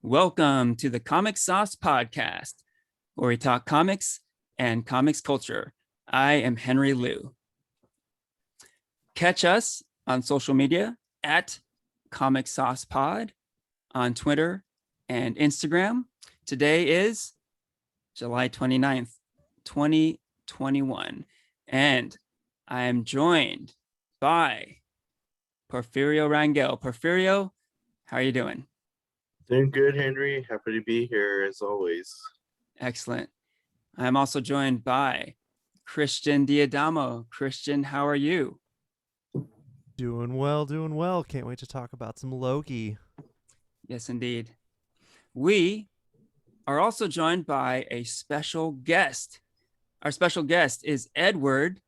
Welcome to the Comic Sauce Podcast, where we talk comics and comics culture. I am Henry Liu. Catch us on social media at Comic Sauce Pod on Twitter and Instagram. Today is July 29th, 2021, and I am joined by Porfirio Rangel. Porfirio, how are you doing? Doing good, Henry. Happy to be here as always. Excellent. I'm also joined by Christian Diadamo. Christian, how are you? Doing well. Can't wait to talk about some Loki. Yes, indeed. We are also joined by a special guest. Our special guest is Edward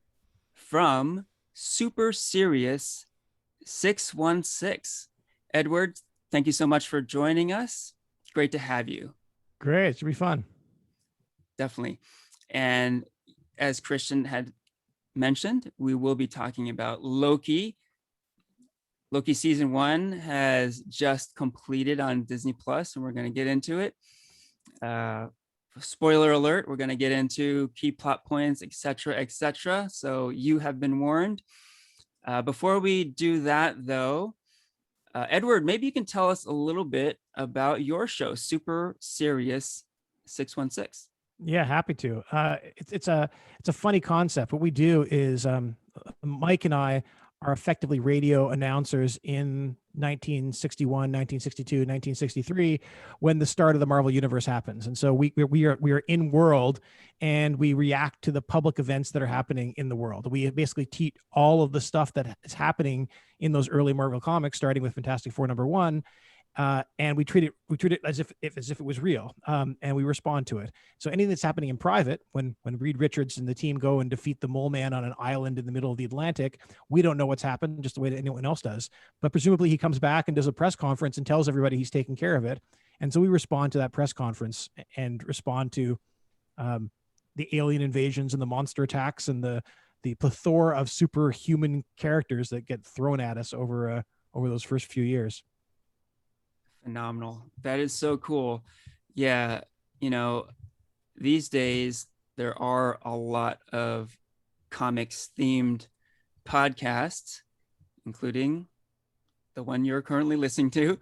from Super Serious 616. Edward, thank you so much for joining us. Great to have you. Great. It should be fun. Definitely. And as Christian had mentioned, we will be talking about Loki. Loki season 1 has just completed on Disney Plus, and we're going to get into it. Spoiler alert, we're going to get into key plot points, etc., etc. So you have been warned. Before we do that, though, Edward, maybe you can tell us a little bit about your show, Super Serious 616. Yeah, happy to. It's a funny concept. What we do is Mike and I are effectively radio announcers in 1961, 1962, 1963, when the start of the Marvel Universe happens. And so we are in world, and we react to the public events that are happening in the world. We basically teach all of the stuff that is happening in those early Marvel comics, starting with Fantastic Four #1. And we treat it as if it was real, and we respond to it. So anything that's happening in private, when Reed Richards and the team go and defeat the Mole Man on an island in the middle of the Atlantic, we don't know what's happened, just the way that anyone else does. But presumably he comes back and does a press conference and tells everybody he's taking care of it. And so we respond to that press conference and respond to the alien invasions and the monster attacks and the plethora of superhuman characters that get thrown at us over those first few years. Phenomenal. That is so cool. Yeah, these days there are a lot of comics themed podcasts, including the one you're currently listening to.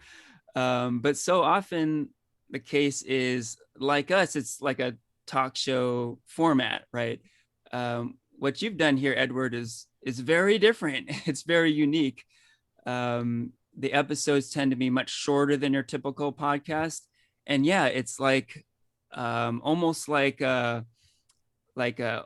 But so often the case is, like us, it's like a talk show format, right? What you've done here, Edward, is very different. It's very unique. The episodes tend to be much shorter than your typical podcast. And yeah, it's like almost like a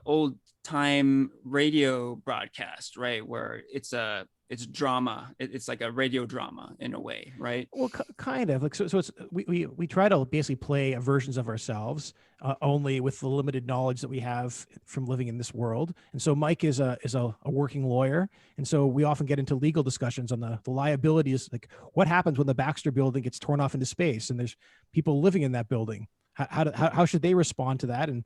old time radio broadcast, right? Where it's drama. It's like a radio drama in a way, right? Well, kind of like, so it's, we try to basically play versions of ourselves, only with the limited knowledge that we have from living in this world. And so Mike is a working lawyer. And so we often get into legal discussions on the liabilities, like what happens when the Baxter building gets torn off into space and there's people living in that building. How should they respond to that? And,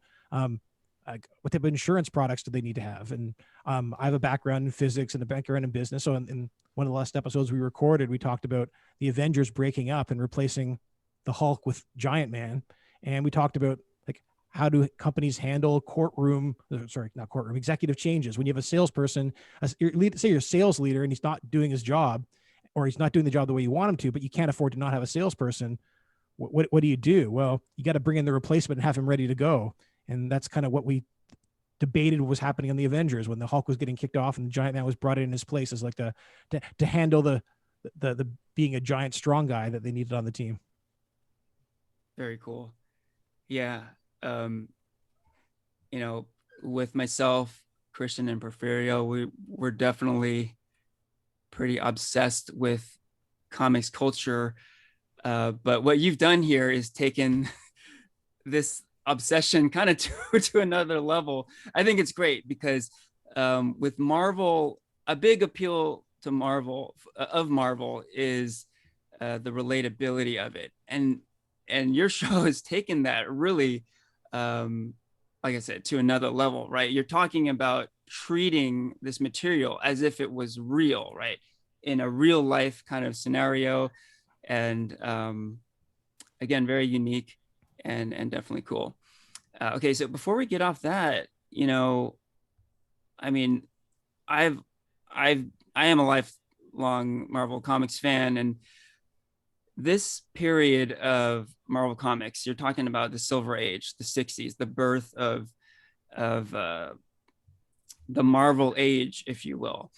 what type of insurance products do they need to have? And I have a background in physics and a background in business. So in one of the last episodes we recorded, we talked about the Avengers breaking up and replacing the Hulk with Giant Man. And we talked about like, how do companies handle executive changes? When you have a salesperson, say you're a sales leader and he's not doing his job, or he's not doing the job the way you want him to, but you can't afford to not have a salesperson. What do you do? Well, you got to bring in the replacement and have him ready to go. And that's kind of what we debated was happening on the Avengers when the Hulk was getting kicked off and the Giant Man was brought in his place as like to handle the being a giant strong guy that they needed on the team. Very cool. Yeah. With myself, Christian, and Porfirio, we're definitely pretty obsessed with comics culture. But what you've done here is taken this obsession kind of to another level. I think it's great because with Marvel, a big appeal to Marvel is the relatability of it, and your show has taken that really, like I said, to another level, right? You're talking about treating this material as if it was real, right, in a real life kind of scenario, and again, very unique and definitely cool. Okay, so before we get off that, I mean, I've I've I am a lifelong Marvel Comics fan, and this period of Marvel Comics, you're talking about the Silver Age, the '60s, the birth of the Marvel Age, if you will.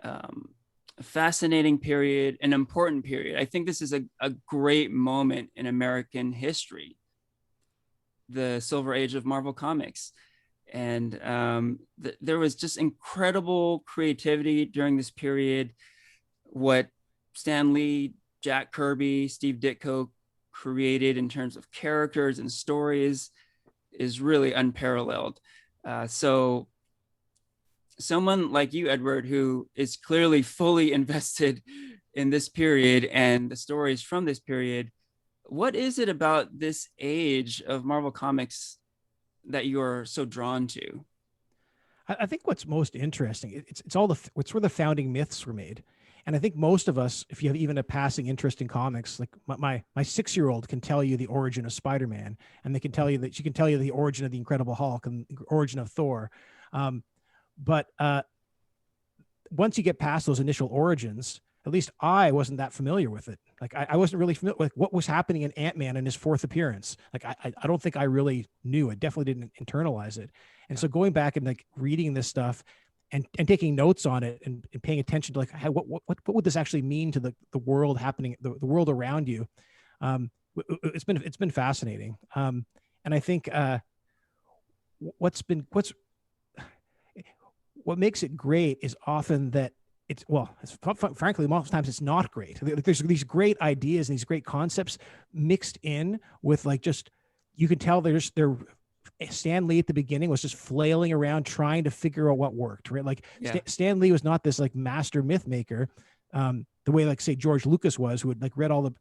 A fascinating period, an important period. I think this is a great moment in American history, the Silver Age of Marvel Comics. And there was just incredible creativity during this period. What Stan Lee, Jack Kirby, Steve Ditko created in terms of characters and stories is really unparalleled. So someone like you, Edward, who is clearly fully invested in this period and the stories from this period, what is it about this age of Marvel Comics that you're so drawn to? I think what's most interesting, it's all it's where the founding myths were made. And I think most of us, if you have even a passing interest in comics, like my 6-year-old can tell you the origin of Spider-Man, and she can tell you the origin of the Incredible Hulk and the origin of Thor. But once you get past those initial origins, at least I wasn't that familiar with it. Like I wasn't really familiar with what was happening in Ant-Man in his 4th appearance. Like I don't think I really knew. I definitely didn't internalize it. And so going back and like reading this stuff and taking notes on it and paying attention to like what would this actually mean to the world happening, the world around you. It's been fascinating. And I think what makes it great is often that frankly, most times it's not great. There's these great ideas and these great concepts mixed in with like just, you can tell they're Stan Lee at the beginning was just flailing around trying to figure out what worked, right? Like Stan Lee was not this like master myth maker, the way like say George Lucas was, who had like read all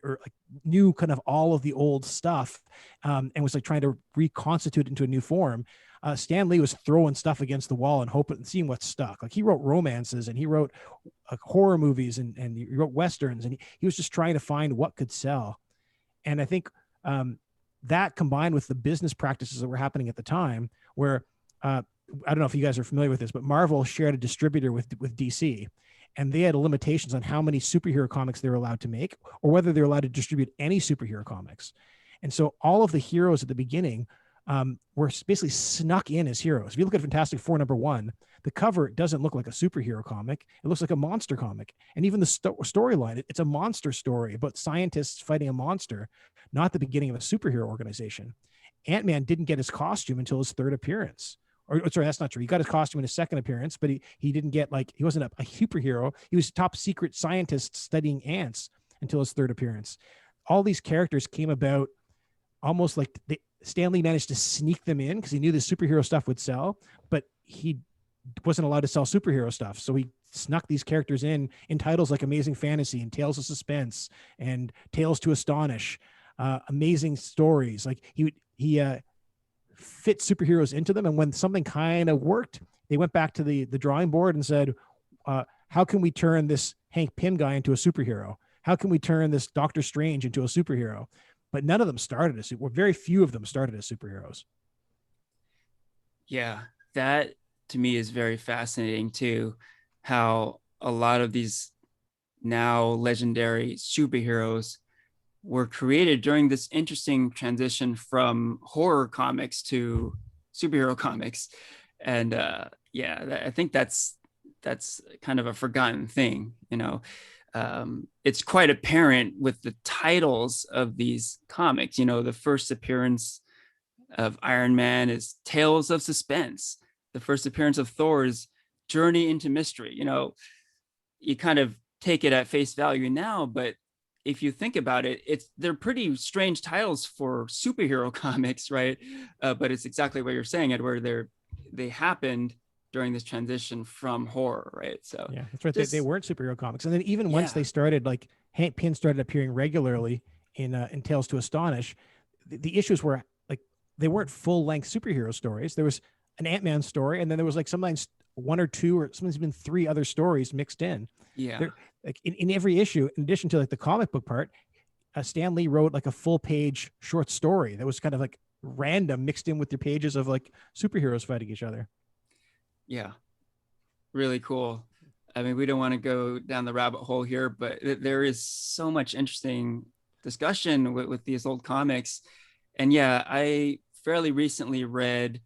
or like knew kind of all of the old stuff, and was like trying to reconstitute it into a new form. Stan Lee was throwing stuff against the wall and hoping and seeing what stuck. Like he wrote romances and he wrote horror movies and he wrote Westerns, and he was just trying to find what could sell. And I think that combined with the business practices that were happening at the time, where I don't know if you guys are familiar with this, but Marvel shared a distributor with DC, and they had limitations on how many superhero comics they were allowed to make or whether they're allowed to distribute any superhero comics. And so all of the heroes at the beginning were basically snuck in as heroes. If you look at Fantastic Four #1, the cover doesn't look like a superhero comic. It looks like a monster comic. And even the storyline, it's a monster story about scientists fighting a monster, not the beginning of a superhero organization. Ant-Man didn't get his costume until his 3rd appearance. Or sorry, that's not true. He got his costume in his 2nd appearance, but he didn't get he wasn't a superhero. He was a top secret scientist studying ants until his 3rd appearance. All these characters came about almost like Stan Lee managed to sneak them in because he knew the superhero stuff would sell, but he wasn't allowed to sell superhero stuff. So he snuck these characters in titles like Amazing Fantasy and Tales of Suspense and Tales to Astonish, amazing stories. Like he fit superheroes into them. And when something kind of worked, they went back to the drawing board and said, how can we turn this Hank Pym guy into a superhero? How can we turn this Doctor Strange into a superhero? But none of them started as very few of them started as superheroes. Yeah, that to me is very fascinating too, how a lot of these now legendary superheroes were created during this interesting transition from horror comics to superhero comics. And I think that's kind of a forgotten thing, it's quite apparent with the titles of these comics. The first appearance of Iron Man is Tales of Suspense. The first appearance of Thor is Journey into Mystery. You kind of take it at face value now, but if you think about it, they're pretty strange titles for superhero comics, right? But it's exactly what you're saying, Edward. They happened during this transition from horror, right? So yeah, that's right. They weren't superhero comics, and then even once they started, like Hank Pym started appearing regularly in Tales to Astonish, the issues were like they weren't full length superhero stories. There was an Ant-Man story, and then there was like sometimes 1 or 2 or sometimes even 3 other stories mixed in. Yeah, like in every issue, in addition to like the comic book part, Stan Lee wrote like a full page short story that was kind of like random mixed in with your pages of like superheroes fighting each other. Yeah, really cool. I mean, we don't want to go down the rabbit hole here, but there is so much interesting discussion with these old comics. And yeah, I fairly recently read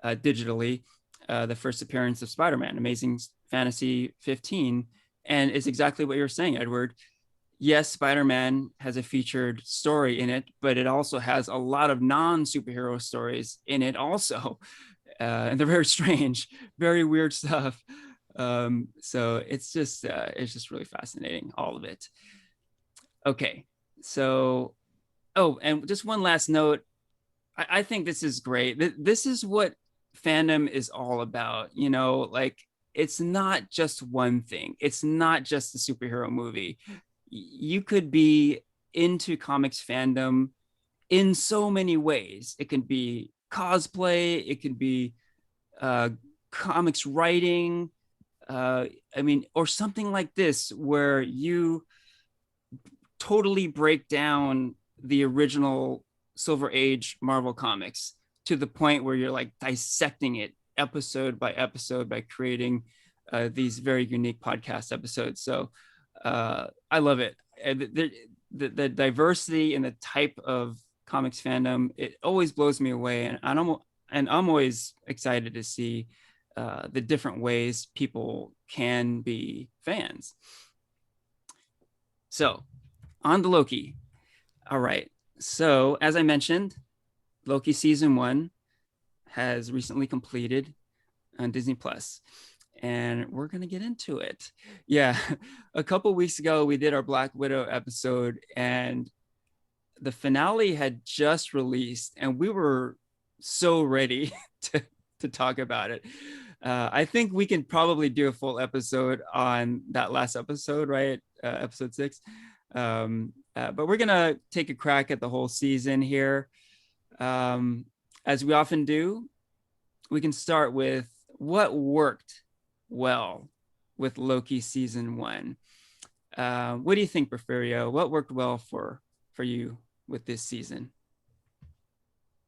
digitally the first appearance of Spider-Man, Amazing Fantasy 15. And it's exactly what you're saying, Edward. Yes, Spider-Man has a featured story in it, but it also has a lot of non-superhero stories in it also. And they're very strange, very weird stuff. So it's just really fascinating, all of it. Okay, so and just one last note. I think this is great. This is what fandom is all about. You know, like it's not just one thing. It's not just the superhero movie. You could be into comics fandom in so many ways. It can be cosplay. It can be comics writing. I mean, or something like this where you totally break down the original Silver Age Marvel comics to the point where you're like dissecting it episode by creating these very unique podcast episodes. So I love it. The diversity and the type of comics fandom, it always blows me away, and I'm always excited to see the different ways people can be fans. So on to Loki. All right. So as I mentioned, Loki season 1 has recently completed on Disney Plus, and we're going to get into it. Yeah. A couple weeks ago, we did our Black Widow episode, and the finale had just released, and we were so ready to talk about it. I think we can probably do a full episode on that last episode, right? Episode 6. But we're going to take a crack at the whole season here. As we often do, we can start with what worked well with Loki season 1. What do you think, Porfirio? What worked well for you with this season?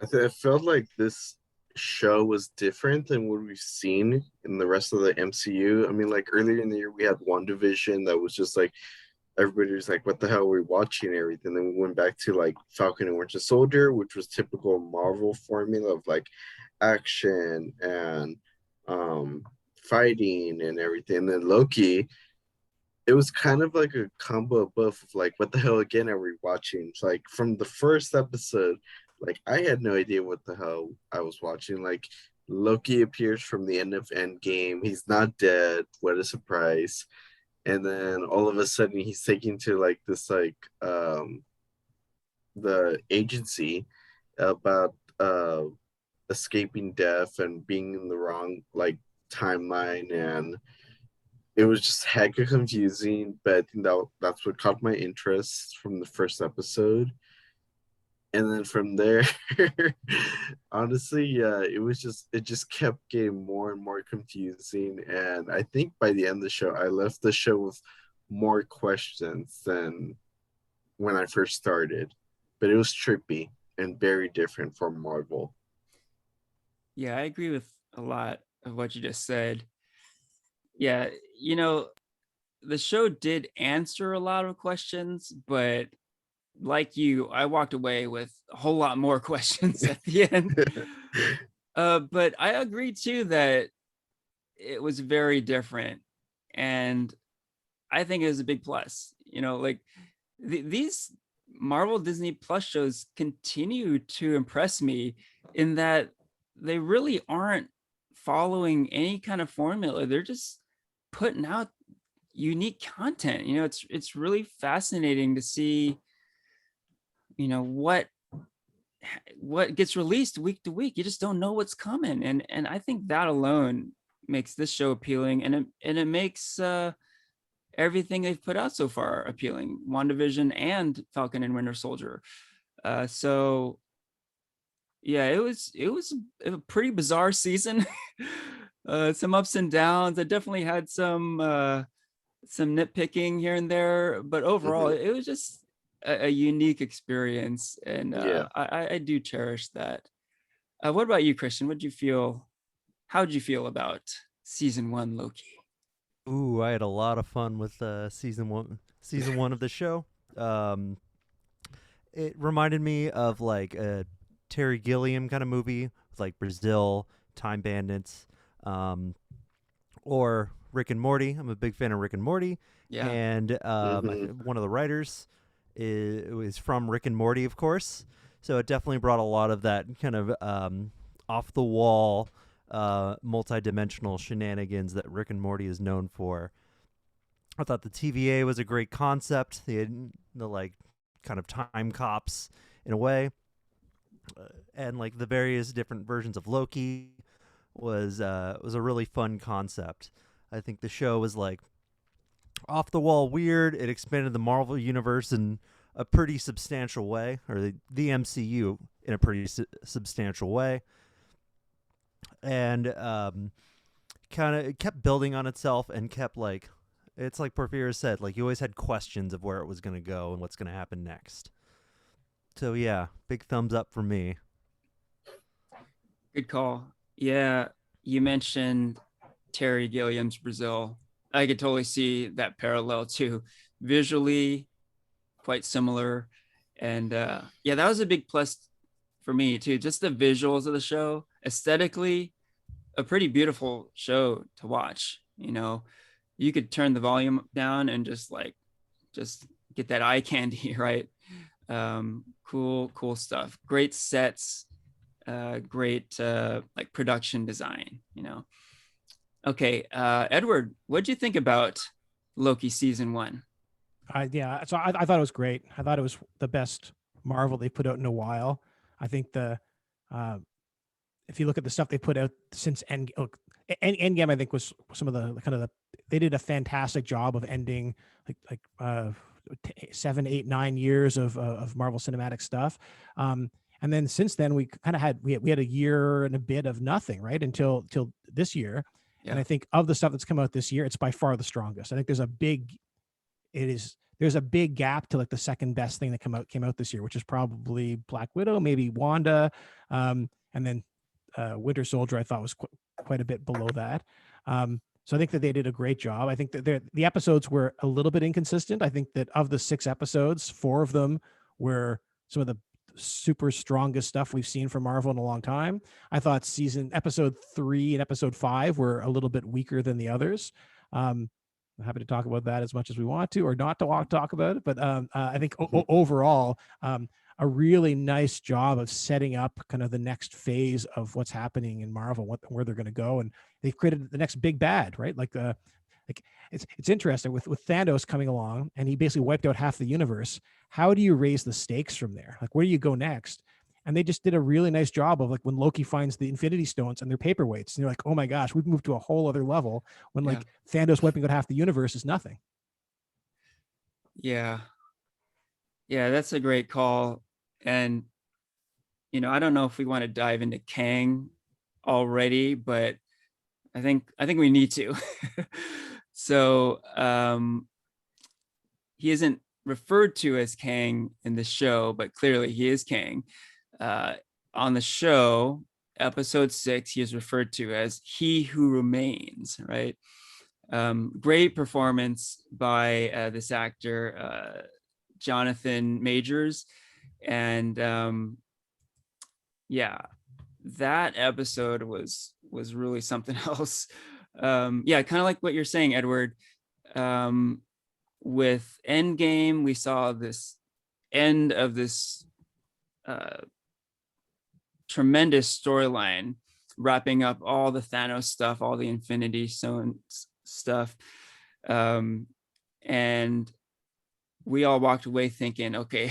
I felt like this show was different than what we've seen in the rest of the MCU. I mean, like earlier in the year, we had WandaVision that was just like, everybody was like, what the hell are we watching and everything. Then we went back to like Falcon and Winter Soldier, which was typical Marvel formula of like action and fighting and everything. And then Loki, it was kind of like a combo of both of like, what the hell again are we watching? It's like from the first episode, like I had no idea what the hell I was watching. Like Loki appears from the end of Endgame. He's not dead. What a surprise. And then all of a sudden he's taken to like this like the agency about escaping death and being in the wrong like timeline, and it was just hecka confusing, but I think that's what caught my interest from the first episode. And then from there, honestly, yeah, it just kept getting more and more confusing. And I think by the end of the show, I left the show with more questions than when I first started. But it was trippy and very different from Marvel. Yeah, I agree with a lot of what you just said. Yeah, you know, the show did answer a lot of questions, but like you, I walked away with a whole lot more questions at the end. But I agree too that it was very different, and I think it was a big plus. You know, like these Marvel Disney Plus shows continue to impress me in that they really aren't following any kind of formula. They're just putting out unique content. You know, it's really fascinating to see, you know, what gets released week to week. You just don't know what's coming, and I think that alone makes this show appealing, and it makes everything they've put out so far appealing. WandaVision and Falcon and Winter Soldier. So yeah, it was a pretty bizarre season. Some ups and downs. I definitely had some nitpicking here and there, but overall, it was just a unique experience, and Yeah. I do cherish that. What about you, Christian? What did you feel? How did you feel about season 1 Loki? Ooh, I had a lot of fun with season one of the show. Um, it reminded me of like a Terry Gilliam kind of movie, with like Brazil, Time Bandits, or Rick and Morty. I'm a big fan of Rick and Morty, Yeah, and Mhm. one of the writers is from Rick and Morty, of course. So it definitely brought a lot of that kind of off the wall, multi-dimensional shenanigans that Rick and Morty is known for. I thought the TVA was a great concept. They had the like kind of time cops in a way, and like the various different versions of Loki was a really fun concept. I think the show was like off the wall weird. It expanded the Marvel universe in a pretty substantial way, or the MCU in a pretty substantial way, and kind of kept building on itself and kept like, it's like Porphyria said, like you always had questions of where it was going to go and what's going to happen next. So yeah, big thumbs up for me. good call. Yeah, you mentioned Terry Gilliam's Brazil. I could totally see that parallel too. Visually, quite similar, and yeah, that was a big plus for me too. Just the visuals of the show, aesthetically, a pretty beautiful show to watch. You know, you could turn the volume down and just get that eye candy, right? Cool stuff. Great sets, great like production design. Okay, Edward, what do you think about Loki season 1? Yeah, so I thought it was great. I thought it was the best Marvel they put out in a while. I think uh, if you look at the stuff they put out since Endgame, I think was some of the kind of they did a fantastic job of ending like 7, 8, 9 years of Marvel cinematic stuff. And then since then we kind of had we had a year and a bit of nothing, right? Until this year. And Yeah, I think of the stuff that's come out this year, it's by far the strongest. I think there's a big gap to like the second best thing that came out this year, which is probably Black Widow, maybe Wanda, and then Winter Soldier. I thought was quite a bit below that. So I think that they did a great job. I think that the episodes were a little bit inconsistent. I think that of the 6 episodes, 4 of them were some of the super strongest stuff we've seen from Marvel in a long time. I thought episode 3 and episode 5 were a little bit weaker than the others. I'm happy to talk about that as much as we want to, or not to talk about it. But I think overall, a really nice job of setting up kind of the next phase of what's happening in Marvel, where they're going to go, and they've created the next big bad, right? Like it's interesting with Thanos coming along, and he basically wiped out half the universe. How do you raise the stakes from there? Like, where do you go next? And they just did a really nice job of like when Loki finds the Infinity Stones and their paperweights, and you're like, oh my gosh, we've moved to a whole other level when yeah, like Thanos wiping out half the universe is nothing. yeah, yeah. That's a great call, and I don't know if we want to dive into Kang already, but I think we need to. So he isn't referred to as Kang in the show, but clearly he is Kang. On the show, episode 6, he is referred to as He Who Remains, right? Great performance by this actor, Jonathan Majors. And yeah, that episode was really something else. Yeah, kind of like what you're saying, Edward. With Endgame, we saw this end of this tremendous storyline, wrapping up all the Thanos stuff, all the Infinity Stone stuff, and we all walked away thinking, okay,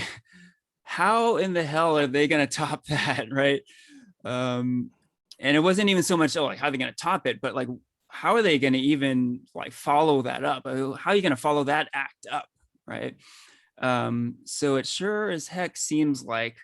how in the hell are they going to top that, right? And it wasn't even so much, like, how are they going to top it, but like, how are they going to even like follow that up? How are you going to follow that act up, right? So it sure as heck seems like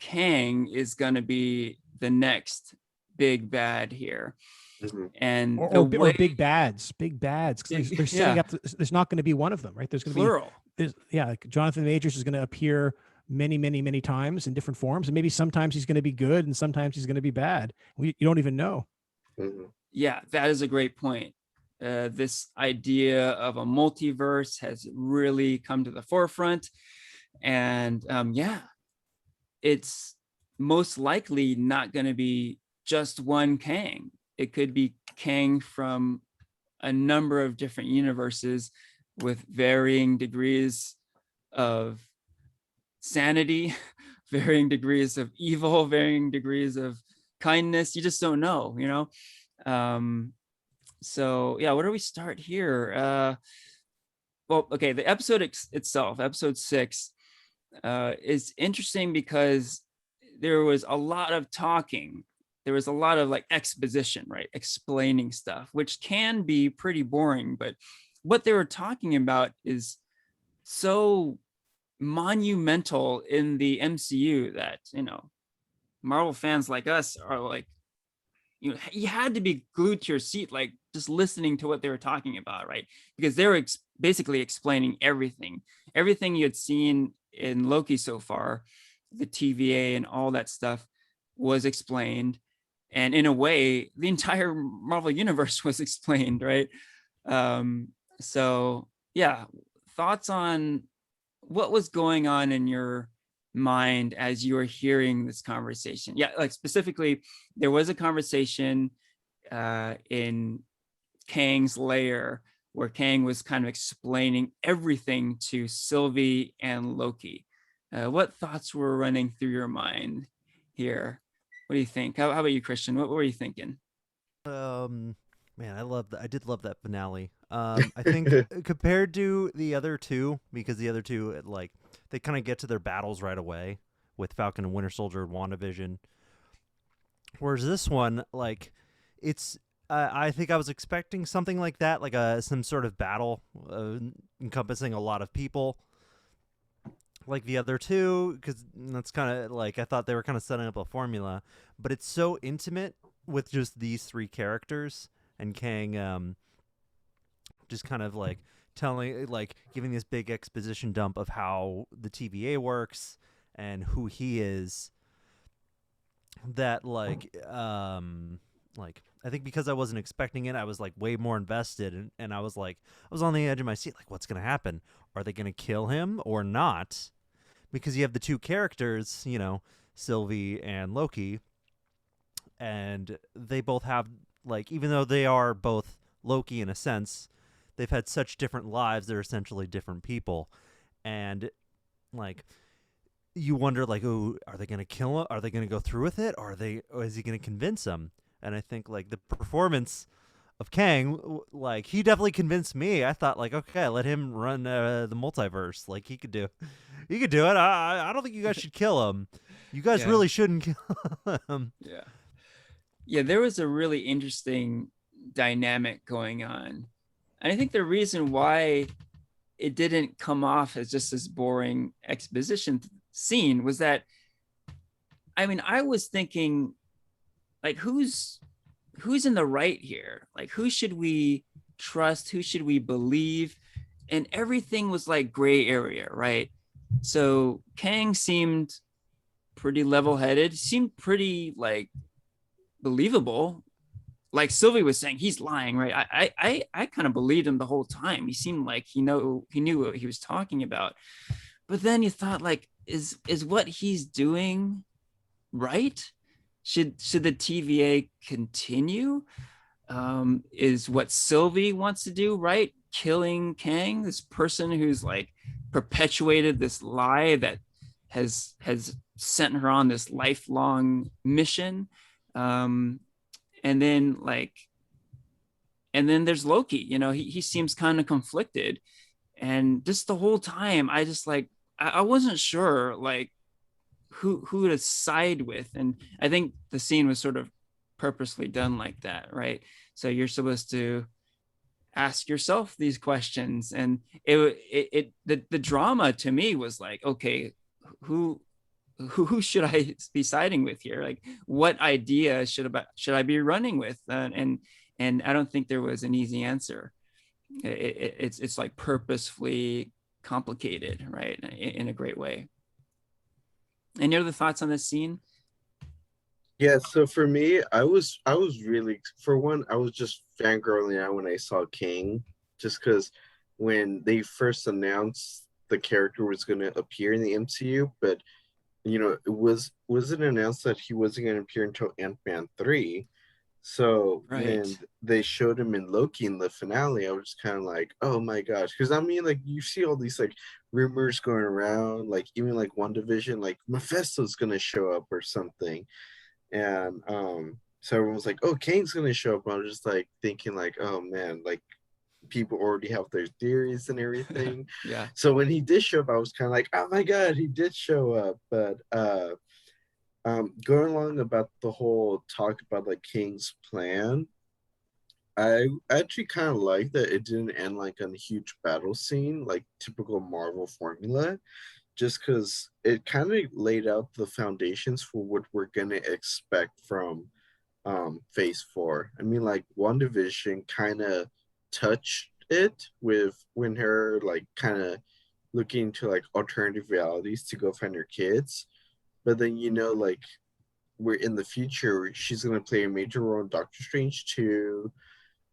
Kang is going to be the next big bad here. Mhm. And or big bads, because they're setting yeah, up. There's not going to be one of them, right? There's going to be plural. like Jonathan Majors is going to appear many times in different forms, and maybe sometimes he's going to be good and sometimes he's going to be bad. You don't even know. Mhm. Yeah, that is a great point. This idea of a multiverse has really come to the forefront, and yeah, it's most likely not going to be just one Kang. It could be Kang from a number of different universes with varying degrees of sanity, varying degrees of evil, varying degrees of kindness. You just don't know, you know? So yeah, where do we start here? Well, okay, the episode itself, episode 6, is interesting because there was a lot of talking. There was a lot of like exposition, right? Explaining stuff, which can be pretty boring, but what they were talking about is so monumental in the MCU that, you know, Marvel fans like us are like, you had to be glued to your seat, like just listening to what they were talking about, right? Because they were basically explaining everything you had seen in Loki so far, the TVA and all that stuff was explained. And in a way, the entire Marvel universe was explained, right? So yeah, thoughts on what was going on in your mind as you were hearing this conversation? Yeah, like specifically, there was a conversation in Kang's lair where Kang was kind of explaining everything to Sylvie and Loki. What thoughts were running through your mind here? What do you think? How about you, Christian? What were you thinking? Man, I did love that finale. I think compared to the other two, because the other two, like, they kind of get to their battles right away with Falcon and Winter Soldier and WandaVision. Whereas this one, like, it's I think I was expecting something like that, like some sort of battle encompassing a lot of people, like the other two, because that's kind of like I thought they were kind of setting up a formula, but it's so intimate with just these three characters and Kang, just kind of like giving this big exposition dump of how the TVA works and who he is. That I think because I wasn't expecting it, I was like way more invested, and I was on the edge of my seat, like, what's gonna happen? Are they gonna kill him or not? Because you have the two characters, you know, Sylvie and Loki, and they both have, like, even though they are both Loki in a sense, they've had such different lives. They're essentially different people, and like you wonder, like, oh, are they gonna kill him? Are they gonna go through with it? Or is he gonna convince him? And I think like the performance of Kang, like, he definitely convinced me. I thought, like, okay, let him run the multiverse. Like, he could do it. I don't think you guys should kill him. You guys really shouldn't kill him. Yeah, there was a really interesting dynamic going on. And I think the reason why it didn't come off as just this boring exposition scene was that, I mean, I was thinking, like, who's in the right here? Like, who should we trust? Who should we believe? And everything was like gray area, right? So Kang seemed pretty level-headed, seemed pretty like believable. Like Sylvie was saying, he's lying, right? I kind of believed him the whole time. He seemed like he knew what he was talking about. But then you thought, like, is what he's doing right? Should the TVA continue? Is what Sylvie wants to do right? Killing Kang, this person who's like perpetuated this lie that has sent her on this lifelong mission. And then there's Loki. You know, he seems kind of conflicted, and just the whole time I just like I wasn't sure like who to side with. And I think the scene was sort of purposely done like that, right? So you're supposed to ask yourself these questions, and the drama to me was like, okay, who should I be siding with here? Like, what idea should I be running with? And I don't think there was an easy answer. It's like purposefully complicated, right, in a great way. Any other thoughts on this scene? Yeah, so for me, I was really, for one, I was just fangirling out when I saw King, just because when they first announced the character was going to appear in the MCU, but it wasn't announced that he wasn't going to appear until Ant-Man 3. So when Right. they showed him in Loki in the finale, I was just kind of like, oh my gosh, because I mean, like you see all these like rumors going around, like even like WandaVision, like Mephisto's going to show up or something. And so everyone was like, oh, Kane's gonna show up. And I was just like thinking like, oh man, like people already have their theories and everything. Yeah. So when he did show up, I was kind of like, oh my god, he did show up. But going along about the whole talk about like King's plan, I actually kind of like that it didn't end like on a huge battle scene, like typical Marvel formula, just because it kind of laid out the foundations for what we're gonna expect from phase four. I mean, like WandaVision kind of touched it with when her like kind of looking into like alternative realities to go find her kids. But then like we're in the future, she's gonna play a major role in Doctor Strange 2,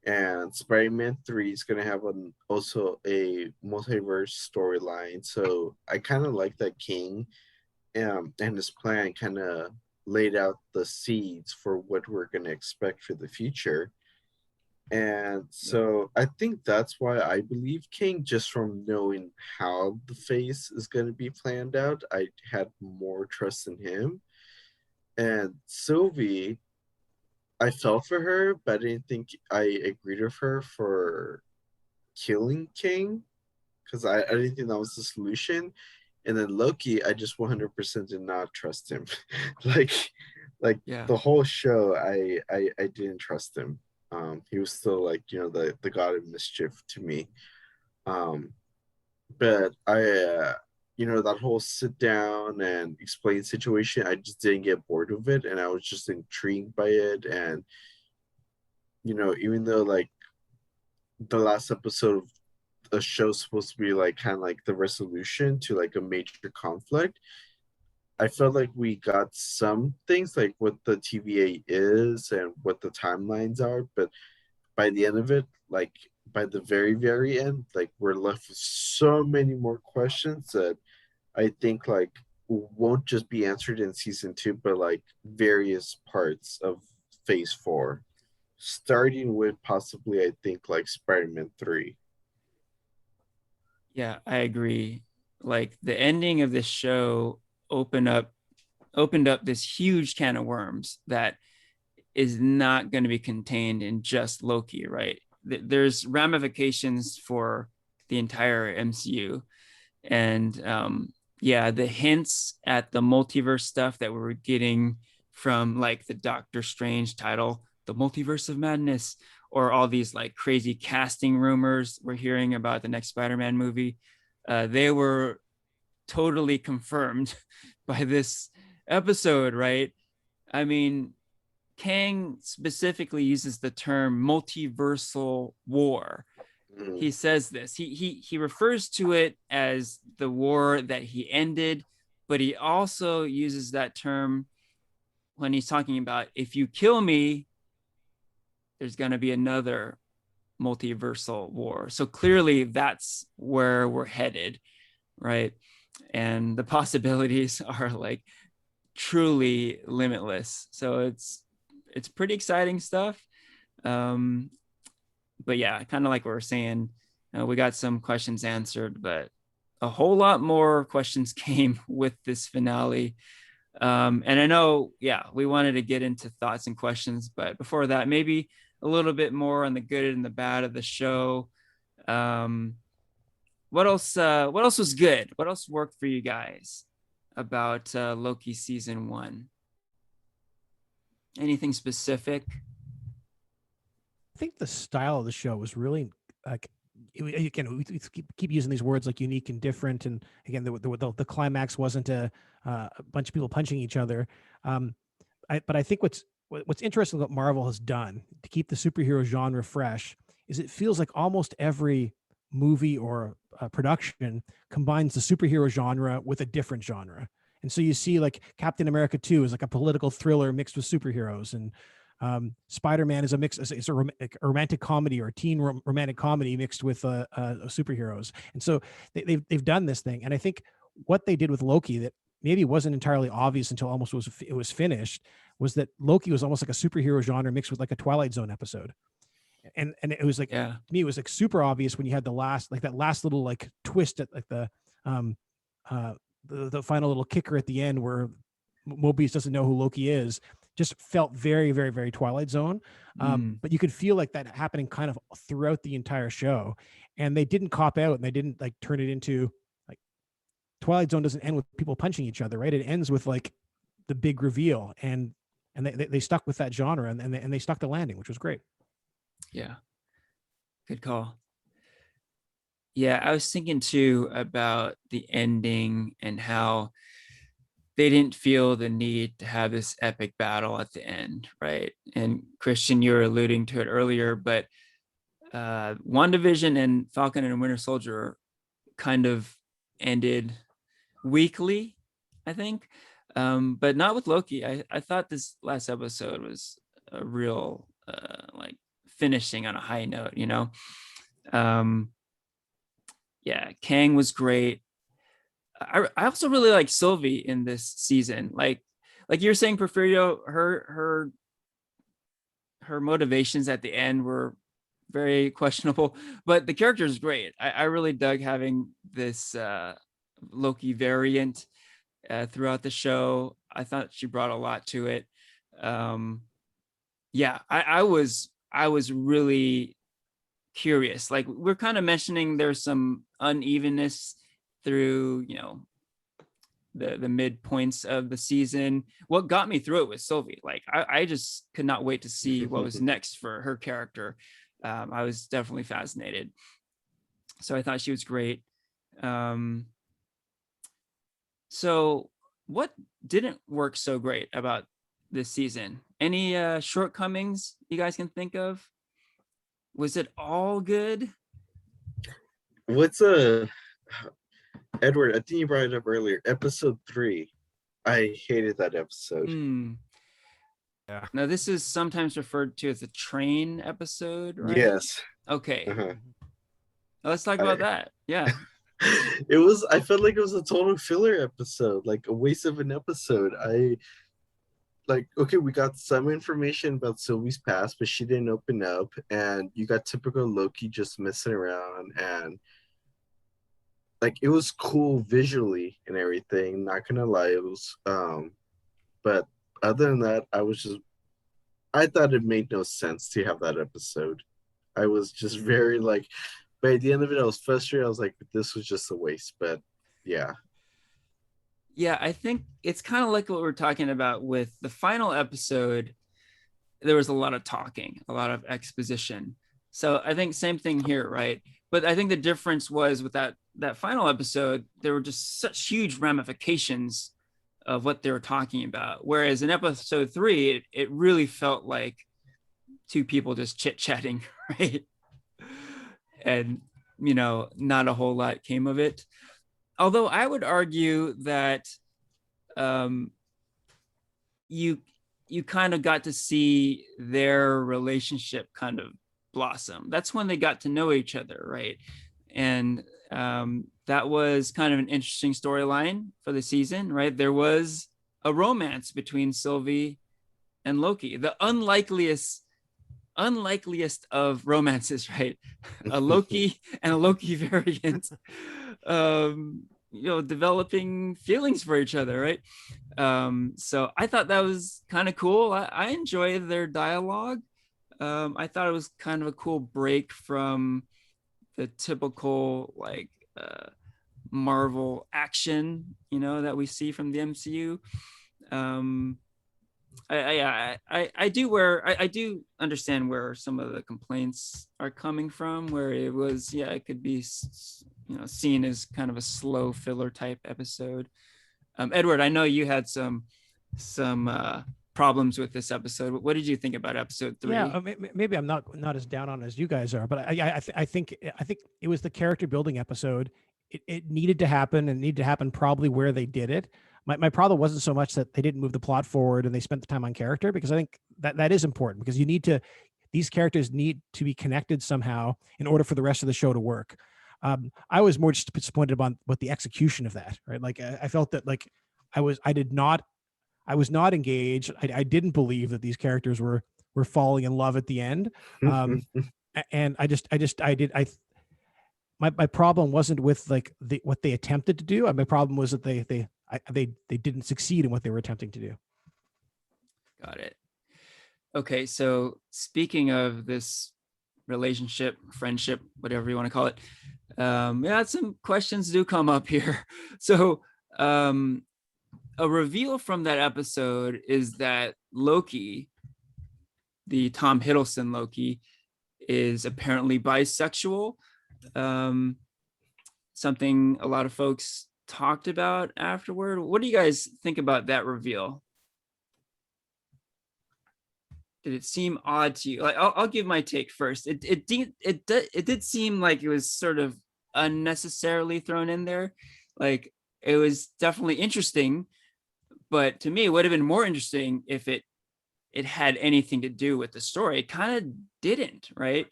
and Spider-Man 3 is gonna have also a multiverse storyline. So I kind of like that King and his plan kind of laid out the seeds for what we're going to expect for the future. And so I think that's why I believe King, just from knowing how the face is going to be planned out. I had more trust in him. And Sylvie, I felt for her, but I didn't think I agreed with her for killing King, because I didn't think that was the solution. And then Loki, I just 100% did not trust him. like like Yeah. the whole show, I didn't trust him. He was still like the God of Mischief to me. But that whole sit down and explain situation, I just didn't get bored of it, and I was just intrigued by it. And even though like the last episode of a show's supposed to be like kind of like the resolution to like a major conflict, I felt like we got some things like what the TVA is and what the timelines are, but by the end of it, like by the very, very end, like we're left with so many more questions that I think like won't just be answered in season 2, but like various parts of phase 4, starting with possibly I think like Spider-Man 3. Yeah, I agree. Like the ending of this show opened up this huge can of worms that is not going to be contained in just Loki, right? There's ramifications for the entire MCU. And yeah, the hints at the multiverse stuff that we were getting from like the Doctor Strange title, The Multiverse of Madness, or all these like crazy casting rumors we're hearing about the next Spider-Man movie, they were totally confirmed by this episode, right? I mean, Kang specifically uses the term multiversal war. He says this. He refers to it as the war that he ended, but he also uses that term when he's talking about if you kill me, there's going to be another multiversal war. So clearly that's where we're headed, right? And the possibilities are like truly limitless. So it's pretty exciting stuff. But yeah, kind of like what we're saying, we got some questions answered, but a whole lot more questions came with this finale. And I know, yeah, we wanted to get into thoughts and questions, but before that, maybe a little bit more on the good and the bad of the show. What else? What else was good? What else worked for you guys about Loki season 1? Anything specific? I think the style of the show was really again we keep using these words like unique and different, and again the climax wasn't a bunch of people punching each other. But I think what's interesting what Marvel has done to keep the superhero genre fresh is it feels like almost every movie or production combines the superhero genre with a different genre. And so you see like Captain America 2 is like a political thriller mixed with superheroes, and Spider-Man is a mix. It's a romantic comedy or a teen romantic comedy mixed with superheroes. And so they've done this thing. And I think what they did with Loki that maybe wasn't entirely obvious until almost it was finished was that Loki was almost like a superhero genre mixed with like a Twilight Zone episode. And it was like, to me, it was like super obvious when you had the last little like twist at like the final little kicker at the end where Mobius doesn't know who Loki is. Just felt very, very, very Twilight Zone. But you could feel like that happening kind of throughout the entire show. And they didn't cop out, and they didn't like turn it into like Twilight Zone doesn't end with people punching each other, right? It ends with like the big reveal, and they stuck with that genre, and they stuck the landing, which was great. Yeah. Good call. Yeah, I was thinking too about the ending and how they didn't feel the need to have this epic battle at the end, right? And Christian, you were alluding to it earlier, but WandaVision and Falcon and Winter Soldier kind of ended weakly, I think, but not with Loki. I thought this last episode was a real like finishing on a high note, you know. Yeah, Kang was great. I also really like Sylvie in this season. Like you're saying, Porfirio, her motivations at the end were very questionable, but the character is great. I really dug having this Loki variant throughout the show. I thought she brought a lot to it. Yeah, I was really curious. Like we're kind of mentioning there's some unevenness through, you know, the midpoints of the season. What got me through it was Sylvie. Like I just could not wait to see what was next for her character. I was definitely fascinated. So I thought she was great. So what didn't work so great about this season? Any shortcomings you guys can think of? Was it all good? What's Edward, I think you brought it up earlier. Episode 3. I hated that episode. Yeah. Now this is sometimes referred to as a train episode, right? Yes. Okay. Uh-huh. Let's talk about that. Yeah. I felt like it was a total filler episode, like a waste of an episode. Okay, we got some information about Sylvie's past, but she didn't open up, and you got typical Loki just messing around, and like it was cool visually and everything, not gonna lie. It was but other than that, I thought it made no sense to have that episode. I was just very like, by the end of it, I was frustrated. I was like, this was just a waste. But yeah. Yeah, I think it's kind of like what we're talking about with the final episode. There was a lot of talking, a lot of exposition. So I think same thing here, right? But I think the difference was with that final episode, there were just such huge ramifications of what they were talking about. Whereas in episode 3, it really felt like two people just chit-chatting, right? And, you know, not a whole lot came of it. Although I would argue that you kind of got to see their relationship kind of blossom. That's when they got to know each other, right? And that was kind of an interesting storyline for the season, right? There was a romance between Sylvie and Loki, the unlikeliest of romances, right? A Loki and a Loki variant, you know, developing feelings for each other, right? So I thought that was kind of cool. I enjoyed their dialogue. I thought it was kind of a cool break from the typical like Marvel action, you know, that we see from the MCU. I do understand where some of the complaints are coming from, where it was, yeah, it could be, you know, seen as kind of a slow filler type episode. Edward, I know you had some problems with this episode. What did you think about episode 3? Yeah, maybe I'm not as down on it as you guys are, but I think it was the character building episode. It needed to happen, and needed to happen probably where they did it. My problem wasn't so much that they didn't move the plot forward and they spent the time on character, because I think that is important, because these characters need to be connected somehow in order for the rest of the show to work. I was more just disappointed about the execution of that, right? Like I felt that like I was not engaged. I didn't believe that these characters were falling in love at the end. And my problem wasn't with like what they attempted to do. My problem was that they didn't succeed in what they were attempting to do. Got it. Okay, so speaking of this relationship, friendship, whatever you want to call it, some questions do come up here. So a reveal from that episode is that Loki, the Tom Hiddleston Loki, is apparently bisexual. Something a lot of folks talked about afterward. What do you guys think about that reveal? Did it seem odd to you? Like, I'll give my take first. It did seem like it was sort of unnecessarily thrown in there. Like, it was definitely interesting, but to me, it would have been more interesting if it had anything to do with the story. It kind of didn't, right?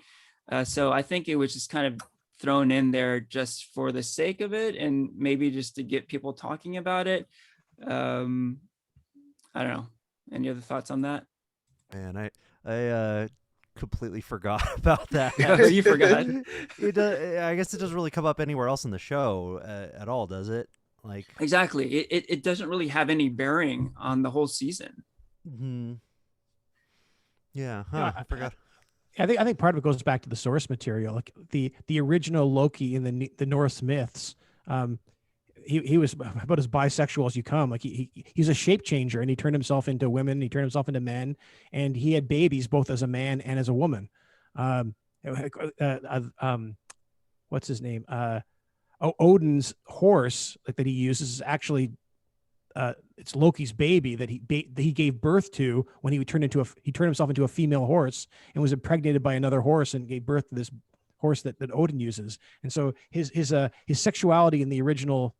So I think it was just kind of thrown in there just for the sake of it, and maybe just to get people talking about it. I don't know. Any other thoughts on that? Man, I completely forgot about that. You forgot. I guess it doesn't really come up anywhere else in the show at all, does it? Like, exactly. It doesn't really have any bearing on the whole season. Mm-hmm. Yeah, I forgot. I think part of it goes back to the source material. Like the original Loki in the Norse myths, he was about as bisexual as you come. Like he's a shape changer, and he turned himself into women, he turned himself into men, and he had babies both as a man and as a woman. What's his name? Odin's horse, like, that he uses, is actually it's Loki's baby that he gave birth to when he turned himself into a female horse and was impregnated by another horse and gave birth to this horse that Odin uses. And so his sexuality in the original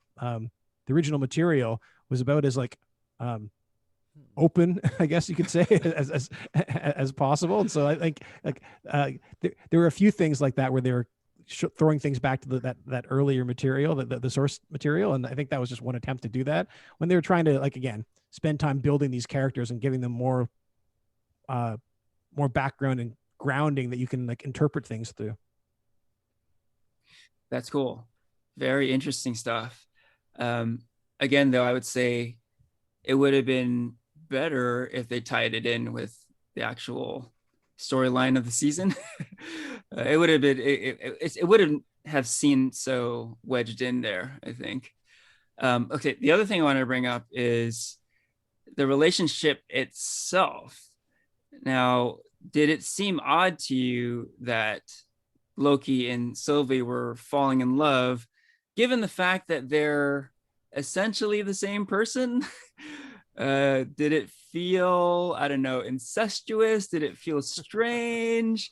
material was about as like open, I guess you could say, as possible. And so I think like there were a few things like that where they were throwing things back to that earlier material, the source material, and I think that was just one attempt to do that when they were trying to, like, again, spend time building these characters and giving them more background and grounding that you can like interpret things through. That's cool. Very interesting stuff. Again, though, I would say it would have been better if they tied it in with the actual storyline of the season. It would have been, it wouldn't have seemed so wedged in there, I think. Okay, the other thing I want to bring up is the relationship itself. Now, did it seem odd to you that Loki and Sylvie were falling in love, given the fact that they're essentially the same person? Did it feel, I don't know, incestuous? Did it feel strange?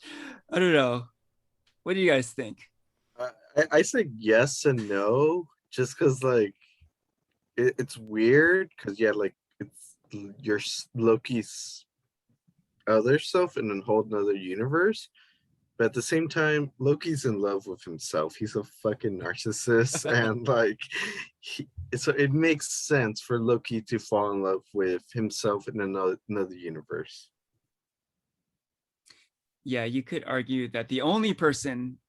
I don't know. What do you guys think? I say yes and no, just because like it's weird, because like it's your Loki's other self in a whole nother universe. But at the same time, Loki's in love with himself. He's a fucking narcissist, and like, so it makes sense for Loki to fall in love with himself in another universe. Yeah, you could argue that the only person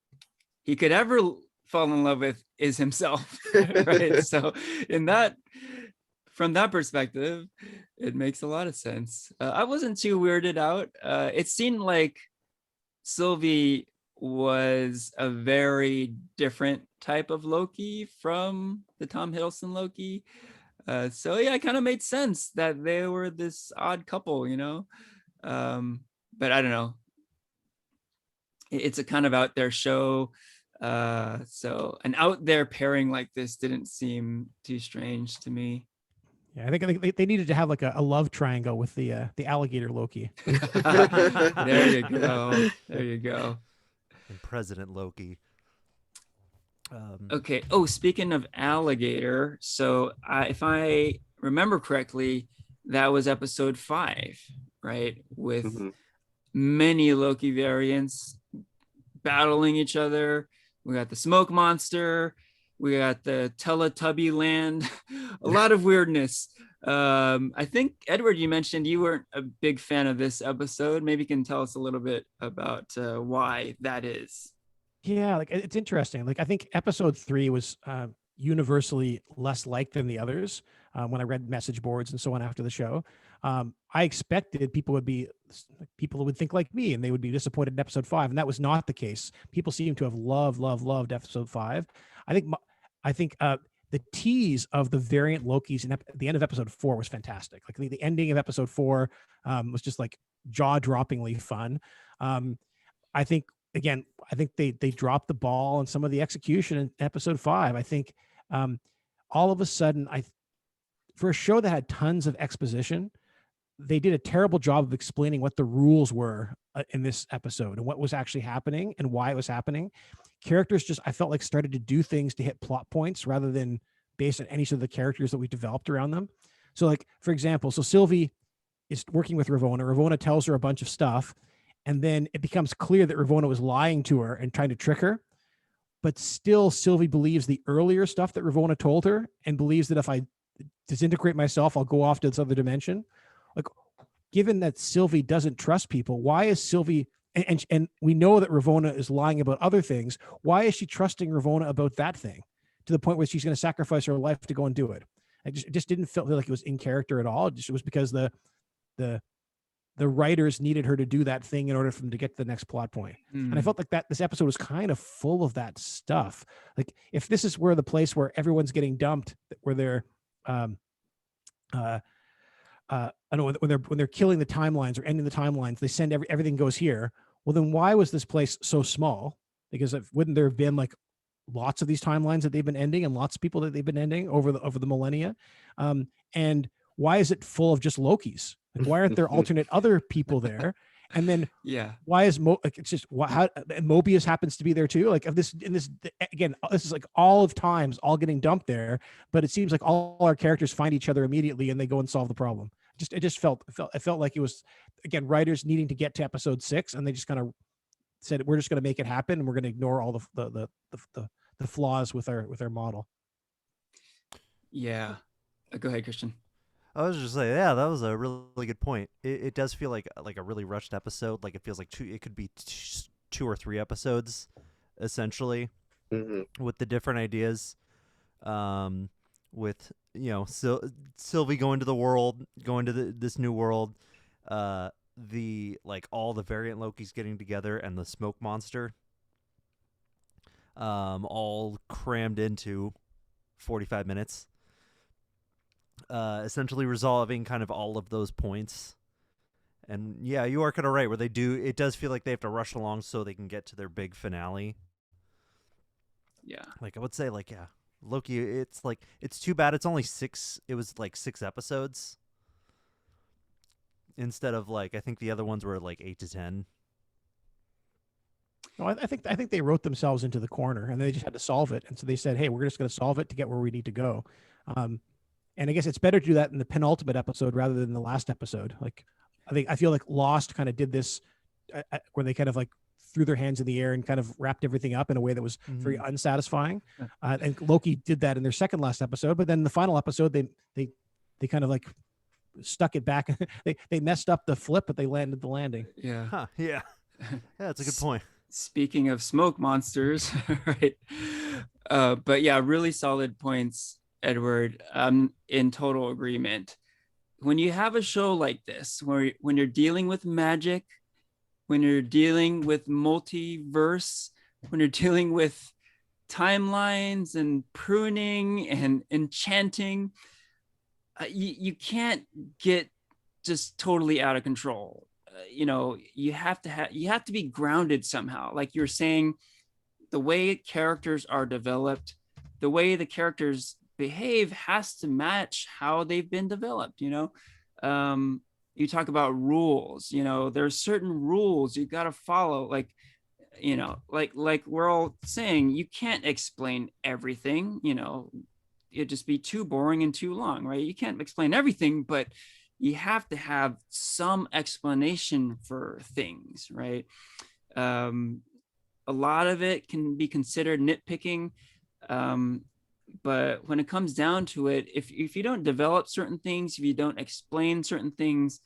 he could ever fall in love with is himself, right? So, from that perspective, it makes a lot of sense. I wasn't too weirded out. It seemed like Sylvie was a very different type of Loki from the Tom Hiddleston Loki. So yeah, it kind of made sense that they were this odd couple, you know? But I don't know. It's a kind of out there show. So an out there pairing like this didn't seem too strange to me. Yeah, I think they needed to have like a love triangle with the alligator Loki. There you go. There you go. And President Loki. Okay. Oh, speaking of alligator, so if I remember correctly, that was episode 5, right? With Mhm. many Loki variants battling each other. We got the smoke monster. We got the Teletubby land. A lot of weirdness. I think, Edward, you mentioned you weren't a big fan of this episode. Maybe you can tell us a little bit about why that is. Yeah, like it's interesting. Like I think episode 3 was universally less liked than the others. When I read message boards and so on after the show, I expected people would think like me and they would be disappointed in episode 5, and that was not the case. People seem to have loved episode 5. I think the tease of the variant Lokis at the end of episode 4 was fantastic. Like the ending of episode 4 was just like jaw-droppingly fun. I think again, I think they dropped the ball on some of the execution in episode 5. I think all of a sudden, for a show that had tons of exposition, they did a terrible job of explaining what the rules were in this episode and what was actually happening and why it was happening. Characters just, I felt like, started to do things to hit plot points rather than based on any of the characters that we developed around them. So, like, for example, so Sylvie is working with Ravonna. Ravonna tells her a bunch of stuff, and then it becomes clear that Ravonna was lying to her and trying to trick her. But still, Sylvie believes the earlier stuff that Ravonna told her and believes that if I disintegrate myself, I'll go off to this other dimension. Like, given that Sylvie doesn't trust people, why is Sylvie, and we know that Ravonna is lying about other things, why is she trusting Ravonna about that thing to the point where she's going to sacrifice her life to go and do it? It just didn't feel like it was in character at all. It was because the writers needed her to do that thing in order for them to get to the next plot point. And I felt like that this episode was kind of full of that stuff. Like if this is where the place where everyone's getting dumped, where they're, I don't know, when they're killing the timelines or ending the timelines, they send everything goes here. Well, then why was this place so small? Because wouldn't there have been like lots of these timelines that they've been ending and lots of people that they've been ending over the millennia? And why is it full of just Lokis? Like, why aren't there alternate other people there? And then why is it's just how Mobius happens to be there too? Like this again, this is like all of times all getting dumped there, but it seems like all our characters find each other immediately and they go and solve the problem. It felt like it was, again, writers needing to get to episode 6, and they just kind of said we're just going to make it happen and we're going to ignore all the flaws with our model. Yeah, go ahead, Christian. I was just saying, yeah, that was a really good point. It does feel like a really rushed episode. Like it feels like it could be 2 or 3 episodes, essentially, with the different ideas. With Sylvie going to the world, going to this new world, the like all the variant Lokis getting together and the smoke monster, all crammed into 45 minutes. Essentially resolving kind of all of those points. And yeah, you are kind of right where it does feel like they have to rush along so they can get to their big finale. Yeah. Like I would say Loki, it's too bad it's only 6 episodes instead of I think the other ones were 8 to 10. No, I think they wrote themselves into the corner and they just had to solve it. And so they said, hey, we're just going to solve it to get where we need to go. And I guess it's better to do that in the penultimate episode rather than the last episode. Like, I feel like Lost kind of did this where they kind of threw their hands in the air and kind of wrapped everything up in a way that was very unsatisfying. And Loki did that in their second last episode, but then the final episode, they kind of stuck it back. they messed up the flip, but they landed the landing. Yeah. Huh, yeah. Yeah, that's a good point. Speaking of smoke monsters, right? But yeah, really solid points, Edward. I'm in total agreement. When you have a show like this, when you're dealing with magic, when you're dealing with multiverse, when you're dealing with timelines and pruning and enchanting, you can't get just totally out of control. You have to be grounded somehow. Like you're saying, the way characters are developed, the way the characters behave has to match how they've been developed. You talk about rules. There's certain rules you got to follow. Like, like we're all saying, you can't explain everything. It'd just be too boring and too long, right? You can't explain everything, but you have to have some explanation for things, right? A lot of it can be considered nitpicking, but when it comes down to it, if you don't develop certain things, if you don't explain certain things,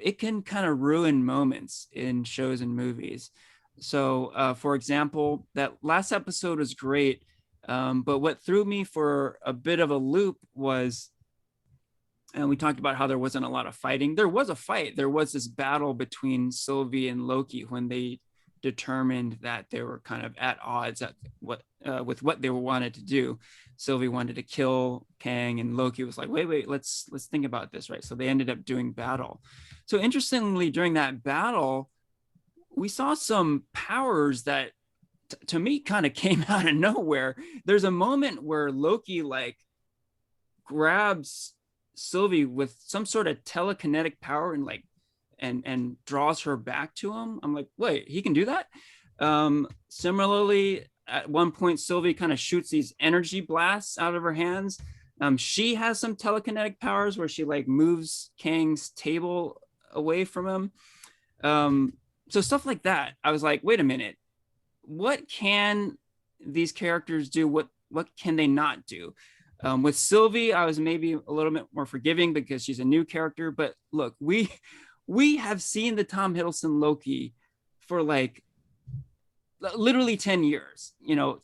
it can kind of ruin moments in shows and movies. So, for example, that last episode was great, but what threw me for a bit of a loop was, and we talked about how there wasn't a lot of fighting. There was a fight. There was this battle between Sylvie and Loki when they determined that they were kind of at odds with what they wanted to do. Sylvie wanted to kill Kang, and Loki was like, wait, let's think about this, right? So they ended up doing battle. So interestingly, during that battle, we saw some powers that to me kind of came out of nowhere. There's a moment where Loki like grabs Sylvie with some sort of telekinetic power and like and draws her back to him. I'm like, wait, he can do that? Similarly, at one point, Sylvie kind of shoots these energy blasts out of her hands. She has some telekinetic powers where she like moves Kang's table away from him. So stuff like that. I was like, wait a minute, what can these characters do? What can they not do? With Sylvie, I was maybe a little bit more forgiving because she's a new character. But look, we have seen the Tom Hiddleston Loki for like literally 10 years,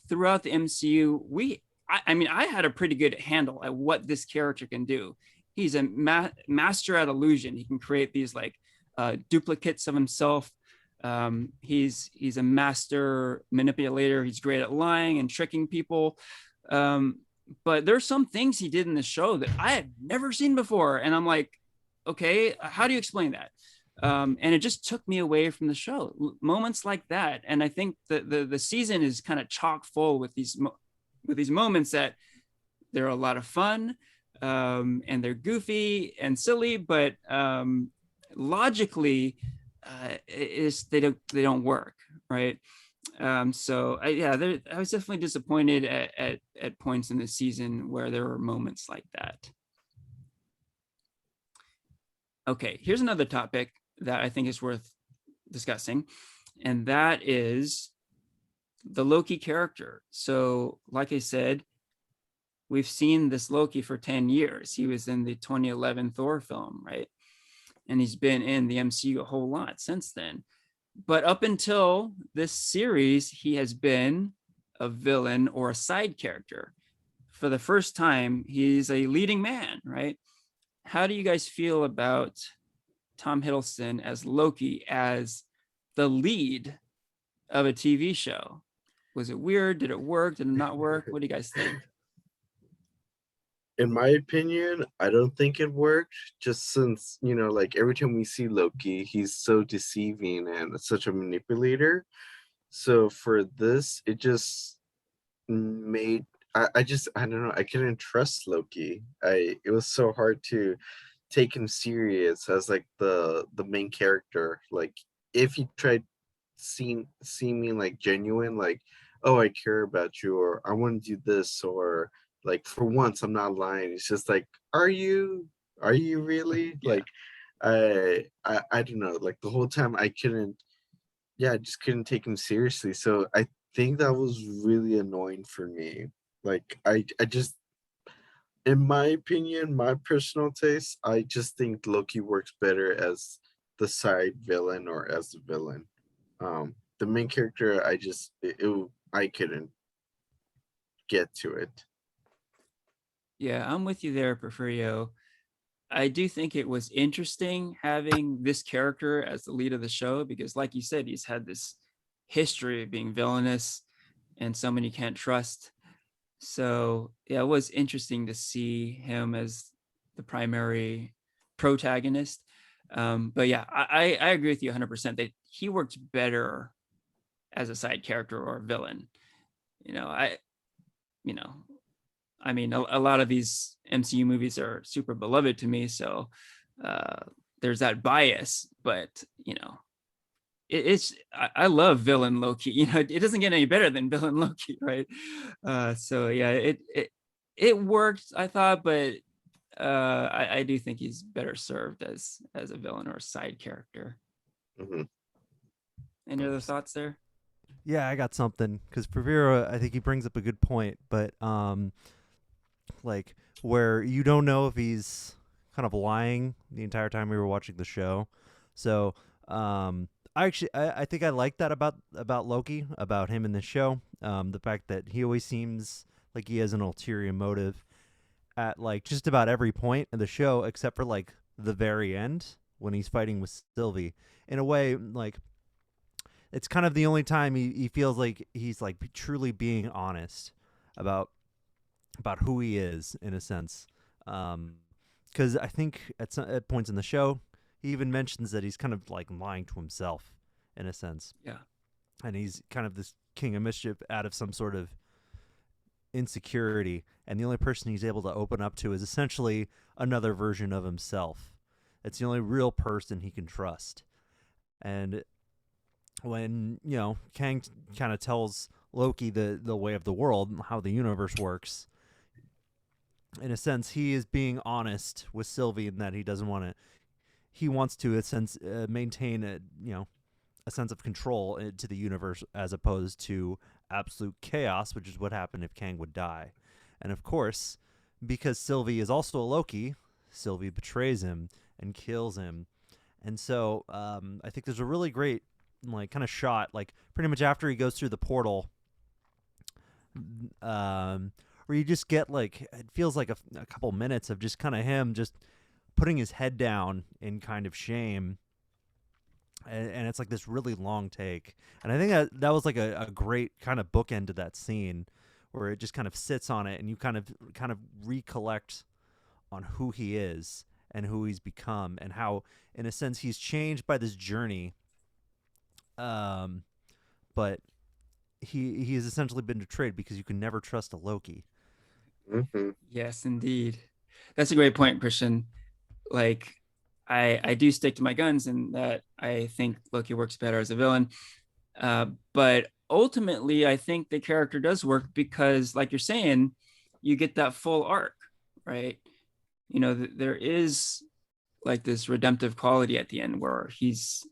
throughout the MCU. I mean, I had a pretty good handle at what this character can do. He's a master at illusion. He can create these like duplicates of himself. He's a master manipulator. He's great at lying and tricking people. But there's some things he did in the show that I had never seen before. And I'm like, okay, how do you explain that? And it just took me away from the show. Moments like that. And I think the season is kind of chock full with these moments that they're a lot of fun, and they're goofy and silly, but logically, they don't work, right? I was definitely disappointed at points in the season where there were moments like that. Okay, here's another topic that I think is worth discussing, and that is the Loki character. So, like I said, we've seen this Loki for 10 years. He was in the 2011 Thor film, right? And he's been in the MCU a whole lot since then. But up until this series, he has been a villain or a side character. For the first time, he's a leading man, right? How do you guys feel about Tom Hiddleston as Loki, as the lead of a TV show? Was it weird? Did it work? Did it not work? What do you guys think? In my opinion, I don't think it worked, just since, like every time we see Loki, he's so deceiving and such a manipulator. So for this, it just made I don't know, I couldn't trust Loki. It was so hard to take him serious as like the main character. Like if he tried seeming like genuine, like, oh, I care about you, or I want to do this, or like for once I'm not lying. It's just like, are you really? Yeah. Like I don't know, like the whole time I just couldn't take him seriously. So I think that was really annoying for me. Like I just, in my opinion, my personal taste, I just think Loki works better as the side villain or as the villain. The main character, I couldn't get to it. Yeah, I'm with you there, Porfirio. I do think it was interesting having this character as the lead of the show because, like you said, he's had this history of being villainous and someone you can't trust. So yeah, it was interesting to see him as the primary protagonist. But yeah, I agree with you 100% that he worked better as a side character or a villain. You know, I mean, a lot of these MCU movies are super beloved to me, so there's that bias. But I love villain Loki. It doesn't get any better than villain Loki, right? So yeah, it worked, I thought, but I do think he's better served as a villain or a side character. Mhm. Any other thoughts there? Yeah, I got something because Pravira, I think he brings up a good point, but like where you don't know if he's kind of lying the entire time we were watching the show. So I think I like that about Loki, about him in the show. The fact that he always seems like he has an ulterior motive at like just about every point in the show, except for like the very end when he's fighting with Sylvie. In a way, like it's kind of the only time he feels like he's like truly being honest about who he is in a sense. Because I think at points in the show, he even mentions that he's kind of like lying to himself in a sense. Yeah. And he's kind of this king of mischief out of some sort of insecurity. And the only person he's able to open up to is essentially another version of himself. It's the only real person he can trust. And when, Kang kind of tells Loki the way of the world, how the universe works, in a sense, he is being honest with Sylvie in that he doesn't want to. He wants to, in a sense, maintain a sense of control to the universe as opposed to absolute chaos, which is what happened if Kang would die. And of course, because Sylvie is also a Loki, Sylvie betrays him and kills him. And so I think there's a really great like kind of shot, like pretty much after he goes through the portal, where you just get like it feels like a couple minutes of just kind of him just putting his head down in kind of shame, and it's like this really long take, and I think that was like a great kind of bookend to that scene where it just kind of sits on it and you kind of recollect on who he is and who he's become and how in a sense he's changed by this journey, but he has essentially been betrayed because you can never trust a Loki. Mhm. Yes, indeed. That's a great point, Christian. Like, I do stick to my guns in that I think Loki works better as a villain. But ultimately, I think the character does work because, like you're saying, you get that full arc, right? There is like this redemptive quality at the end where he's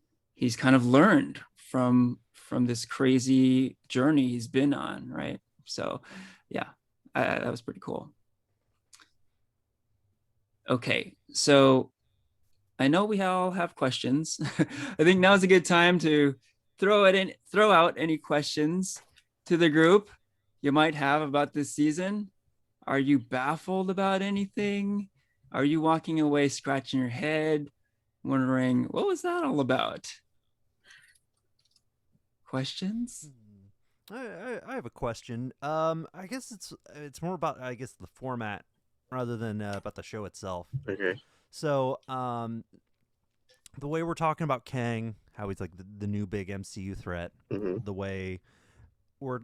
kind of learned from this crazy journey he's been on, right? So, yeah, that was pretty cool. Okay, so I know we all have questions. I think now's a good time to throw out any questions to the group you might have about this season. Are you baffled about anything? Are you walking away scratching your head, wondering what was that all about? Questions? I have a question. I guess it's more about the format rather than about the show itself. Okay. So, the way we're talking about Kang, how he's like the new big MCU threat, Mhm. the way we're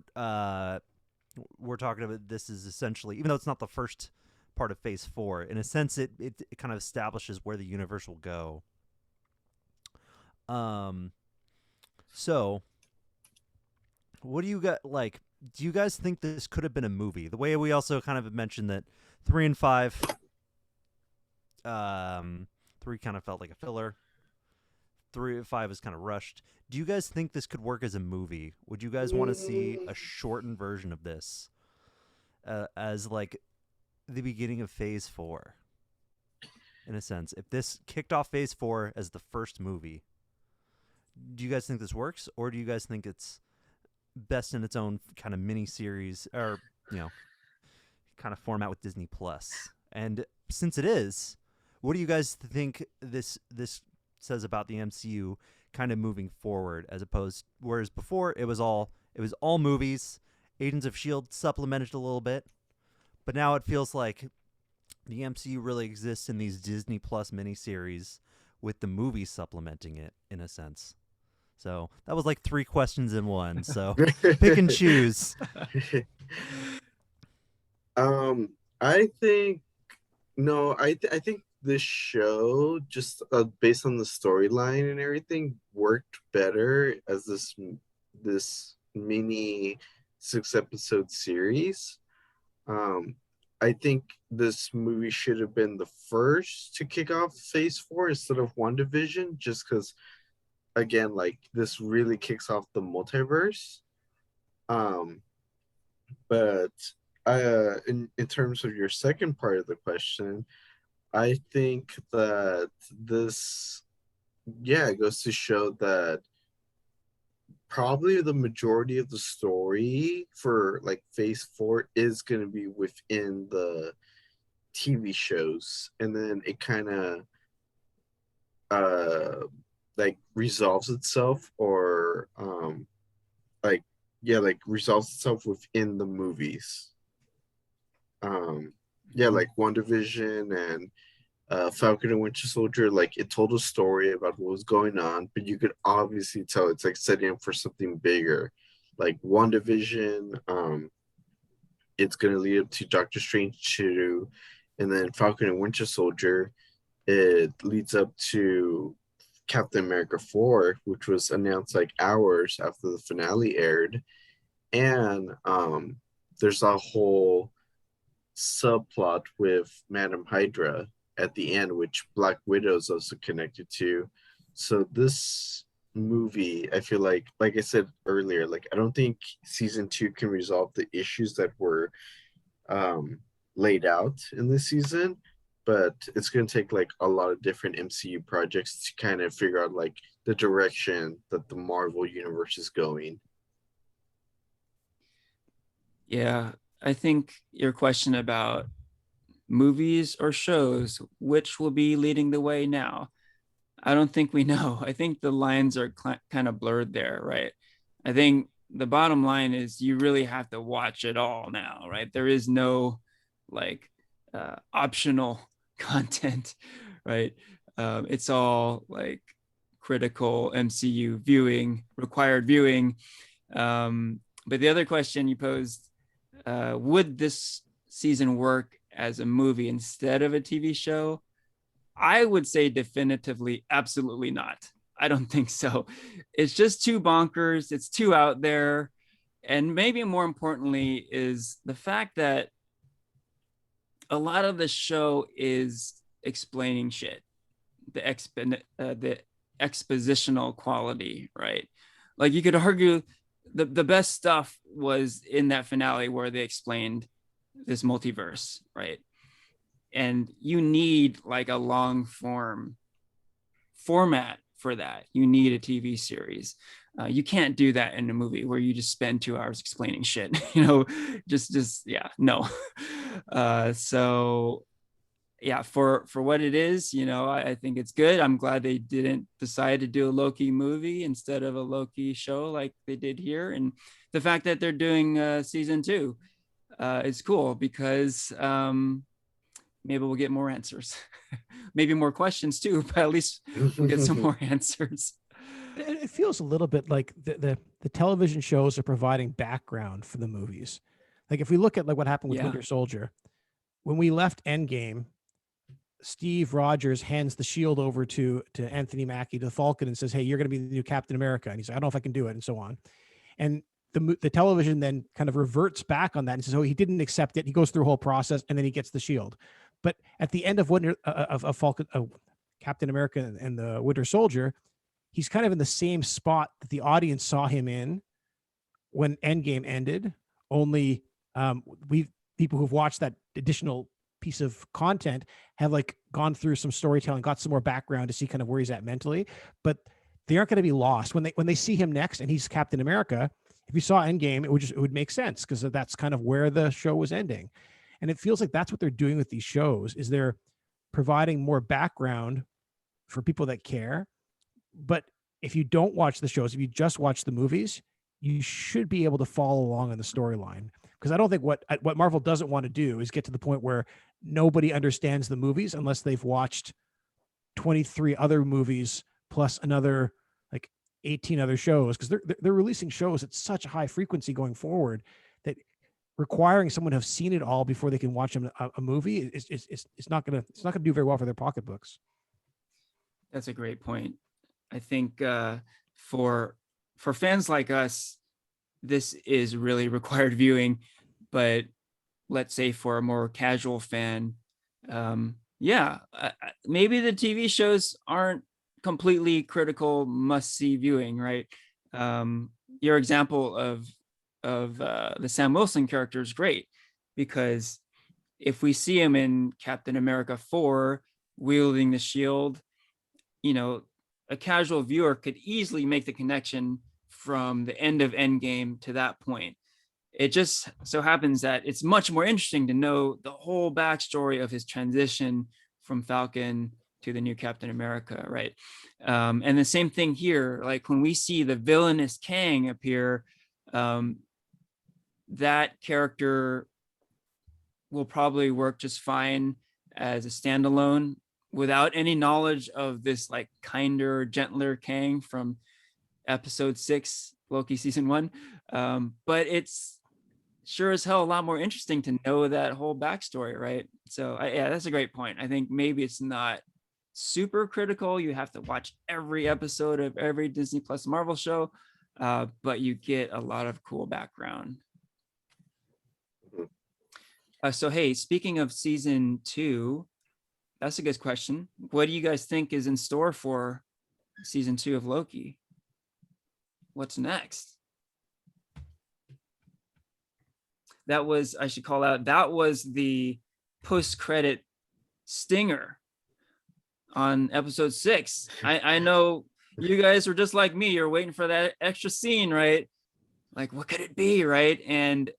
talking about this is essentially, even though it's not the first part of Phase 4, in a sense, it kind of establishes where the universe will go. So, what do you got? Like, do you guys think this could have been a movie? The way we also kind of mentioned that 3 and 5, 3 kind of felt like a filler. 3 and 5 is kind of rushed. Do you guys think this could work as a movie? Would you guys want to see a shortened version of this as like the beginning of Phase 4? In a sense, if this kicked off Phase 4 as the first movie, do you guys think this works, or do you guys think it's best in its own kind of mini series or kind of format with Disney Plus? And since it is, what do you guys think this says about the MCU kind of moving forward, as opposed whereas before it was all movies, Agents of S.H.I.E.L.D. supplemented a little bit, but now it feels like the MCU really exists in these Disney Plus miniseries with the movies supplementing it in a sense. So that was like 3 questions in one. So pick and choose. I think no, I think this show just based on the storyline and everything worked better as this mini 6 episode series. Um, I think this movie should have been the first to kick off Phase 4 instead of WandaVision, just because again, like this really kicks off the multiverse. Um, but in terms of your second part of the question, I think that this, yeah, it goes to show that probably the majority of the story for like Phase 4 is going to be within the TV shows, and then it kind of uh like resolves itself, or like yeah, like resolves itself within the movies. Yeah, like WandaVision and Falcon and Winter Soldier, like it told a story about what was going on, but you could obviously tell it's like setting up for something bigger. Like WandaVision, it's gonna lead up to Doctor Strange 2, and then Falcon and Winter Soldier, it leads up to Captain America 4, which was announced like hours after the finale aired. And there's a whole subplot with Madam Hydra at the end, which Black Widow is also connected to. So this movie, I feel like I said earlier, like I don't think season 2 can resolve the issues that were um, laid out in this season, but it's going to take like a lot of different MCU projects to kind of figure out like the direction that the Marvel universe is going. Yeah, I think your question about movies or shows, which will be leading the way now? I don't think we know. I think the lines are kind of blurred there, right? I think the bottom line is you really have to watch it all now, right? There is no like optional content, right? It's all like critical MCU viewing, required viewing. But the other question you posed, would this season work as a movie instead of a TV show? I would say definitively, absolutely not. I don't think so. It's just too bonkers. It's too out there. And maybe more importantly, is the fact that a lot of the show is explaining shit, the expositional quality, right? Like you could argue the best stuff was in that finale where they explained this multiverse, right? And you need like a long format for that. You need a TV series. You can't do that in a movie where you just spend 2 hours explaining shit. Just yeah, no. So yeah, for what it is, I think it's good. I'm glad they didn't decide to do a Loki movie instead of a Loki show like they did here, and the fact that they're doing season 2 is cool because maybe we'll get more answers, maybe more questions too, but at least we'll get some more answers. It feels a little bit like the television shows are providing background for the movies. Like if we look at like what happened with Yeah. Winter Soldier, when we left Endgame, Steve Rogers hands the shield over to Anthony Mackie, to the Falcon, and says, "Hey, you're going to be the new Captain America." And he's like, "I don't know if I can do it," and so on. And the television then kind of reverts back on that and says, "Oh, he didn't accept it." He goes through a whole process, and then he gets the shield. But at the end of Winter of Falcon, Captain America and the Winter Soldier, he's kind of in the same spot that the audience saw him in when Endgame ended. Only we people who've watched that additional piece of content have like gone through some storytelling, got some more background to see kind of where he's at mentally, but they aren't going to be lost when they see him next and he's Captain America. If you saw Endgame, it would make sense because that's kind of where the show was ending. And it feels like that's what they're doing with these shows, is they're providing more background for people that care. But if you don't watch the shows, if you just watch the movies, you should be able to follow along on the storyline. Because I don't think what Marvel doesn't want to do is get to the point where nobody understands the movies unless they've watched 23 other movies plus another like 18 other shows, because they're releasing shows at such a high frequency going forward that requiring someone to have seen it all before they can watch a movie it's not gonna do very well for their pocketbooks. That's a great point. I think for fans like us, this is really required viewing, but let's say for a more casual fan, maybe the TV shows aren't completely critical must-see viewing, right? Your example of the Sam Wilson character is great, because if we see him in Captain America 4 wielding the shield, a casual viewer could easily make the connection from the end of Endgame to that point. It just so happens that it's much more interesting to know the whole backstory of his transition from Falcon to the new Captain America, right? And the same thing here, like when we see the villainous Kang appear, that character will probably work just fine as a standalone without any knowledge of this like kinder, gentler Kang from episode 6, Loki season 1. But it's sure as hell a lot more interesting to know that whole backstory, right? So yeah, that's a great point. I think maybe it's not super critical. You have to watch every episode of every Disney Plus Marvel show, but you get a lot of cool background. So hey, speaking of season 2, that's a good question. What do you guys think is in store for season 2 of Loki? What's next? That was, I should call out, that was the post-credit stinger on episode 6. I know you guys were just like me. You're waiting for that extra scene, right? Like, what could it be, right? And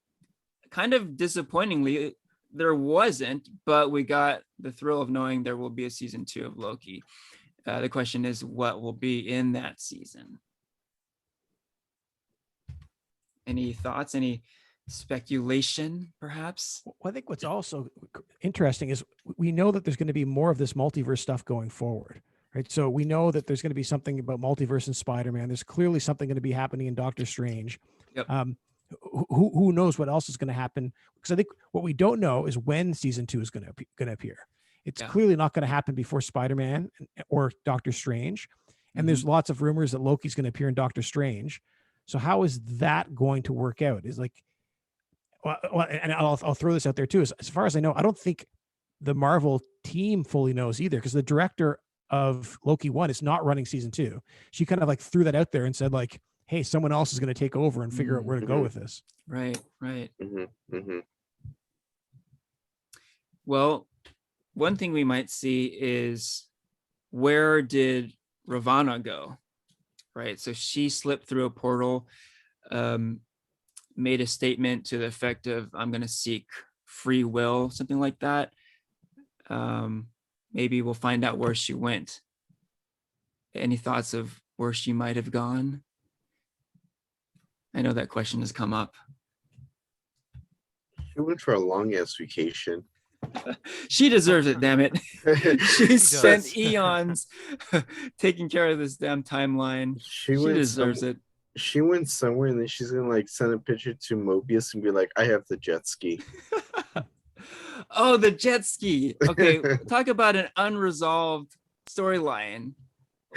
kind of disappointingly, there wasn't, but we got the thrill of knowing there will be a season 2 of Loki. The question is, what will be in that season? Any thoughts? Any speculation, perhaps? Well, I think what's also interesting is we know that there's going to be more of this multiverse stuff going forward, right? So we know that there's going to be something about multiverse and Spider-Man. There's clearly something going to be happening in Doctor Strange. Yep. Who knows what else is going to happen? Because I think what we don't know is when season 2 is going to appear. It's clearly not going to happen before Spider-Man or Doctor Strange. And there's lots of rumors that Loki's going to appear in Doctor Strange. So how is that going to work out? Is like, well, and I'll throw this out there too. As far as I know, I don't think the Marvel team fully knows either, because the director of Loki 1 is not running season 2. She kind of like threw that out there and said like, hey, someone else is going to take over and figure out where to go with this. Right. Well, one thing we might see is, where did Ravana go? Right. So she slipped through a portal, made a statement to the effect of, I'm going to seek free will, something like that. Maybe we'll find out where she went. Any thoughts of where she might have gone? I know that question has come up. She went for a long ass vacation. She deserves it, damn it. She spent eons taking care of this damn timeline. She deserves it. She went somewhere and then she's gonna like send a picture to Mobius and be like, I have the jet ski. Oh, the jet ski. Okay, talk about an unresolved storyline.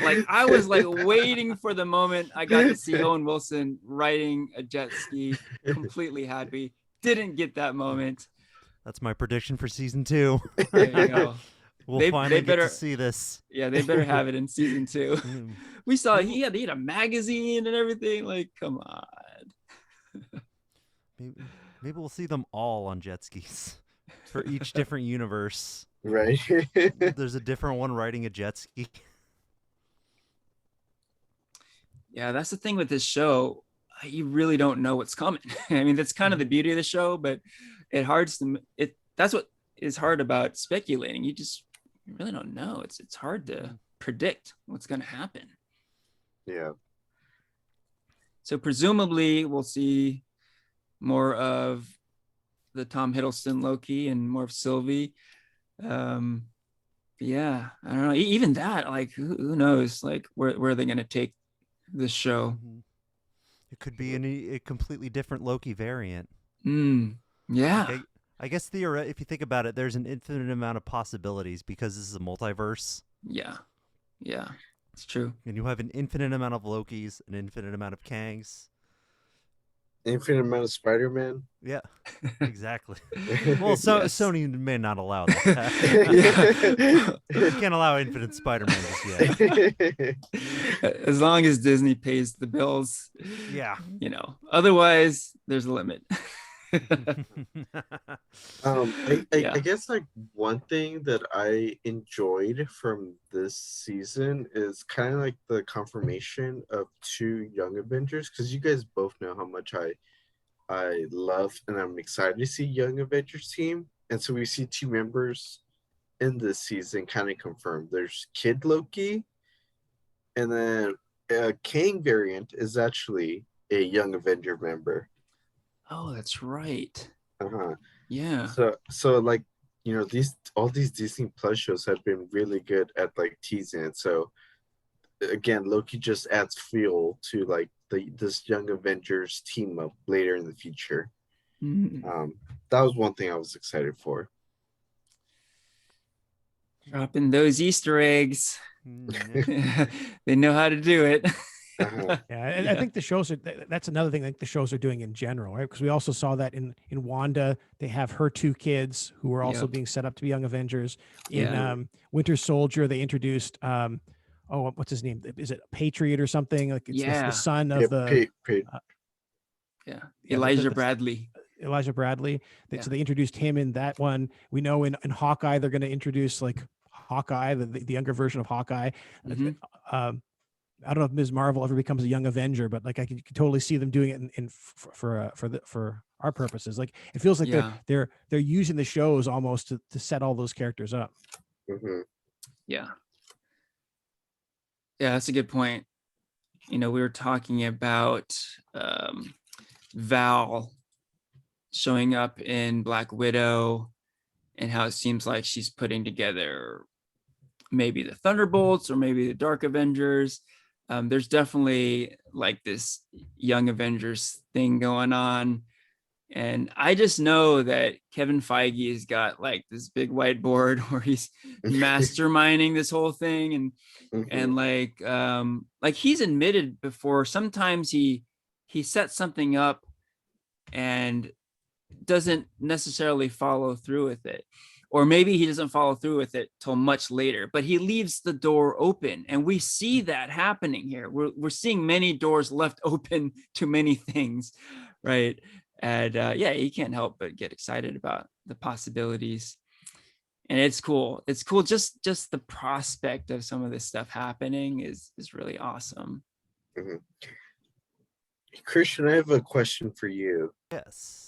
Like, I was like waiting for the moment I got to see Owen Wilson riding a jet ski, completely happy. Didn't get that moment. That's my prediction for season 2. There you go. We'll finally get to see this. Yeah, they better have it in season 2. We saw he had a magazine and everything. Like, come on. Maybe we'll see them all on jet skis for each different universe. Right. There's a different one riding a jet ski. Yeah, that's the thing with this show. You really don't know what's coming. I mean, that's kind of the beauty of the show, but that's what is hard about speculating. You really don't know. It's hard to predict what's going to happen. Yeah. So presumably we'll see more of the Tom Hiddleston Loki and more of Sylvie. Yeah, I don't know. Even that, like, who knows? Like, where are they going to take this show? It could be a completely different Loki variant. Yeah. Like, I guess if you think about it, there's an infinite amount of possibilities because this is a multiverse, Yeah. Yeah. It's true. and you have an infinite amount of Lokis, an infinite amount of Kangs. Infinite amount of Spider-Man. Yeah, exactly. Well, so Yes. Sony may not allow that. You can't allow infinite Spider-Man just yet. As long as Disney pays the bills, Yeah. otherwise there's a limit. I Yeah. guess like one thing that I enjoyed from this season is kind of like the confirmation of two young Avengers, because you guys both know how much I love and I'm excited to see Young Avengers team. And so we see two members in this season kind of confirmed. There's Kid Loki, and then Kang variant is actually a Young Avenger member. Oh, that's right. Uh-huh. Yeah. So like, these all these Disney Plus shows have been really good at like teasing it. So again, Loki just adds fuel to like this Young Avengers team up later in the future. Mm. That was one thing I was excited for. Dropping those Easter eggs. Mm, They know how to do it. Uh-huh. Yeah, I think the shows are. That's another thing that the shows are doing in general, right? Because we also saw that in Wanda, they have her two kids who are also Yep. being set up to be Young Avengers. In Yeah. Winter Soldier, they introduced oh, what's his name? Is it Patriot or something? Like it's Yeah. the son of Yeah, the Yeah. yeah, Elijah Bradley. Elijah Bradley. Yeah. So they introduced him in that one. We know in Hawkeye they're going to introduce like Hawkeye, the younger version of Hawkeye. Mhm. I don't know if Ms. Marvel ever becomes a Young Avenger, but like I can totally see them doing it for our purposes. Like it feels like Yeah. they're using the shows almost to set all those characters up. mhm. Yeah. Yeah, that's a good point. We were talking about Val showing up in Black Widow and how it seems like she's putting together maybe the Thunderbolts or maybe the Dark Avengers. There's definitely like this Young Avengers thing going on. And I just know that Kevin Feige has got like this big whiteboard where he's masterminding this whole thing. And like he's admitted before, sometimes he sets something up and doesn't necessarily follow through with it, or maybe he doesn't follow through with it till much later, but he leaves the door open, and we see that happening here. We're seeing many doors left open to many things, right? And yeah, you can't help but get excited about the possibilities. And it's cool. It's cool. Just the prospect of some of this stuff happening is really awesome. Mhm. Christian, I have a question for you. yes.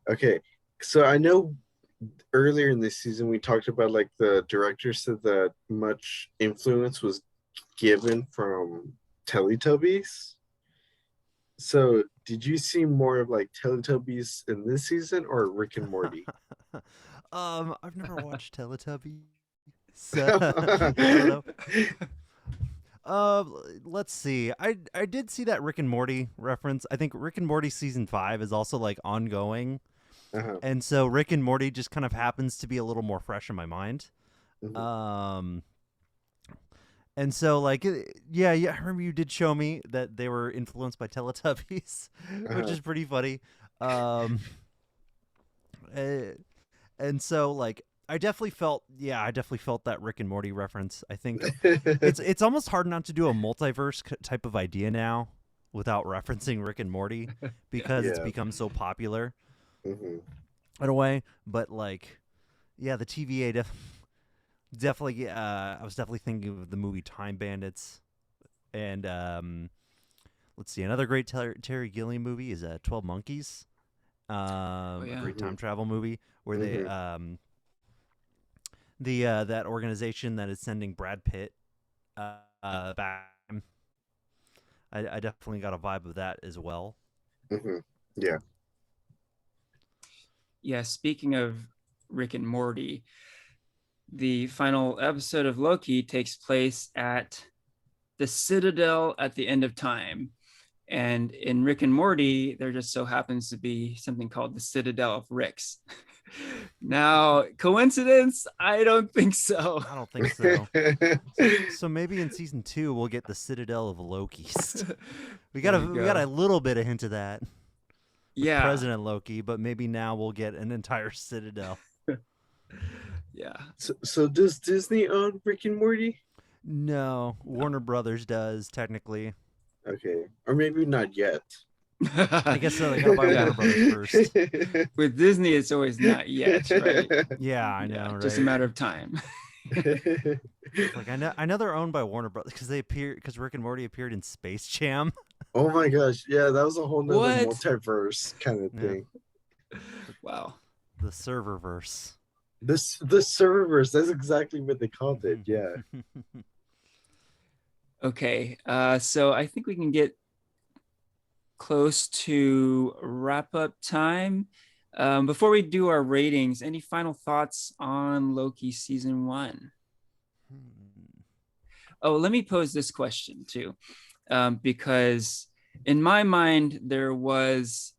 Okay, so I know earlier in this season we talked about like the director said that much influence was given from Teletubbies. So did you see more of like Teletubbies in this season or Rick and Morty? I've never watched Teletubbies. So, I don't know. Let's see. I did see that Rick and Morty reference. I think Rick and Morty season 5 is also like ongoing, Uh-huh. and so Rick and Morty just kind of happens to be a little more fresh in my mind. Mhm. And so like yeah, I remember you did show me that they were influenced by Teletubbies, which Uh-huh. is pretty funny. And so like I definitely felt that Rick and Morty reference. I think it's almost hard not to do a multiverse type of idea now without referencing Rick and Morty because it's Yeah. become so popular Mhm. in a way. But like, yeah, the TVA definitely. I was definitely thinking of the movie Time Bandits, and let's see, another great Terry Gilliam movie is 12 Monkeys. A Yeah. great time Mhm. travel movie where they Mhm. that organization that is sending Brad Pitt back. I definitely got a vibe of that as well. Mhm. Yeah. Yeah, speaking of Rick and Morty, the final episode of Loki takes place at the Citadel at the end of time. And in Rick and Morty, there just so happens to be something called the Citadel of Ricks. Now, coincidence? I don't think so. I don't think so. So maybe in season 2 we'll get the Citadel of Lokis. We got a little bit of hint of that. Yeah. President Loki, but maybe now we'll get an entire Citadel. Yeah. So does Disney own Rick and Morty? No, Warner Brothers does technically. Okay, or maybe not yet. I guess so. They gotta buy Warner Brothers first. With Disney, it's always not yet, right? Yeah, I know, right? Just a matter of time. Like I know they're owned by Warner Brothers because Rick and Morty appeared in Space Jam. Oh my gosh, yeah, that was a whole nother What? multiverse kind of thing. Wow. The serververse. The serververse, that's exactly what they called it. Yeah. Okay, so I think we can get close to wrap up time. Before we do our ratings, any final thoughts on Loki season 1? Oh, let me pose this question too, because in my mind, there was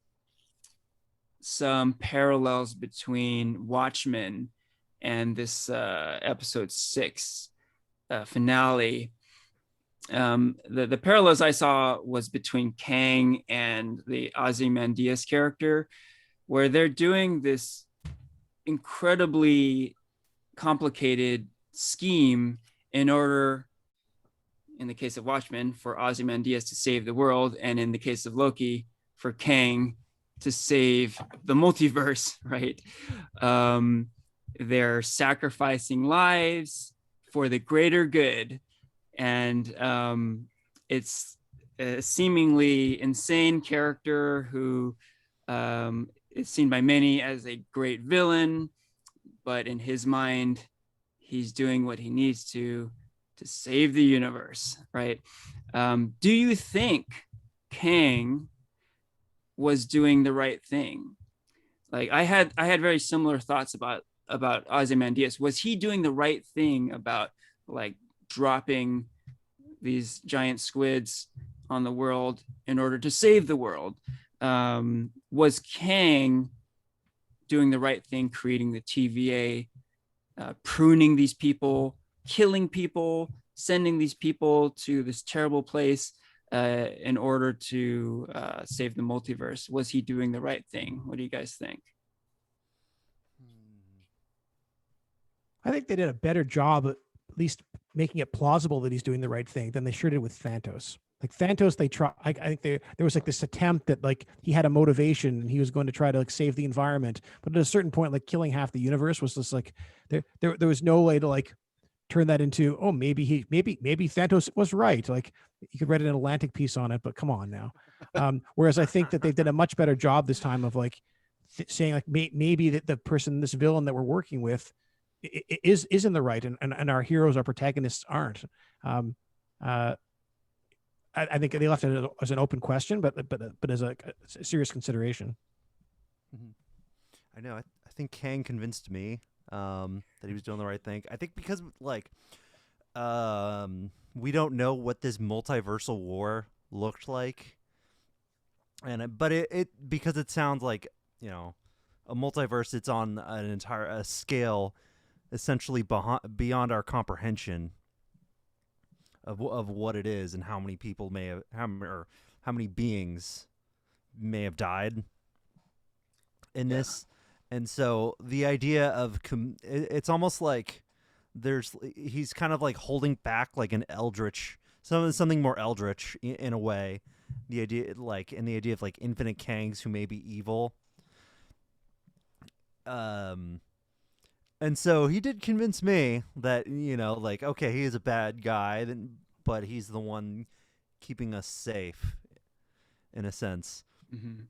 some parallels between Watchmen and this episode 6 finale. The parallels I saw was between Kang and the Ozymandias character, where they're doing this incredibly complicated scheme in order, in the case of Watchmen, for Ozymandias to save the world, and in the case of Loki, for Kang to save the multiverse, right? They're sacrificing lives for the greater good. And it's a seemingly insane character who is seen by many as a great villain, but in his mind, he's doing what he needs to save the universe, right? Do you think Kang was doing the right thing? Like I had very similar thoughts about Ozymandias. Was he doing the right thing about like dropping these giant squids on the world in order to save the world? Was Kang doing the right thing, creating the TVA, pruning these people, killing people, sending these people to this terrible place in order to save the multiverse? Was he doing the right thing? What do you guys think? I think they did a better job at least making it plausible that he's doing the right thing than they sure did with Thanos. Like Thanos, they try. I think there was like this attempt that like he had a motivation and he was going to try to like save the environment, but at a certain point, like killing half the universe was just like there was no way to like turn that into, oh, maybe Thanos was right. Like you could write an Atlantic piece on it, but come on now. Whereas I think that they've done a much better job this time of like saying like maybe that the person, this villain that we're working with, is in the right, and our heroes, our protagonists aren't. I think they left it as an open question, but as a serious consideration. I know. I think Kang convinced me that he was doing the right thing. I think because like we don't know what this multiversal war looked like, but it because it sounds like, you know, a multiverse. It's on an entire scale essentially beyond our comprehension of what it is and how many people may have how many beings may have died in this. And so the idea of it's almost like he's kind of like holding back like an eldritch, something more eldritch in a way. The idea of like infinite Kangs who may be evil. And so he did convince me that, you know, like, okay, he is a bad guy, but he's the one keeping us safe, in a sense. Mm-hmm.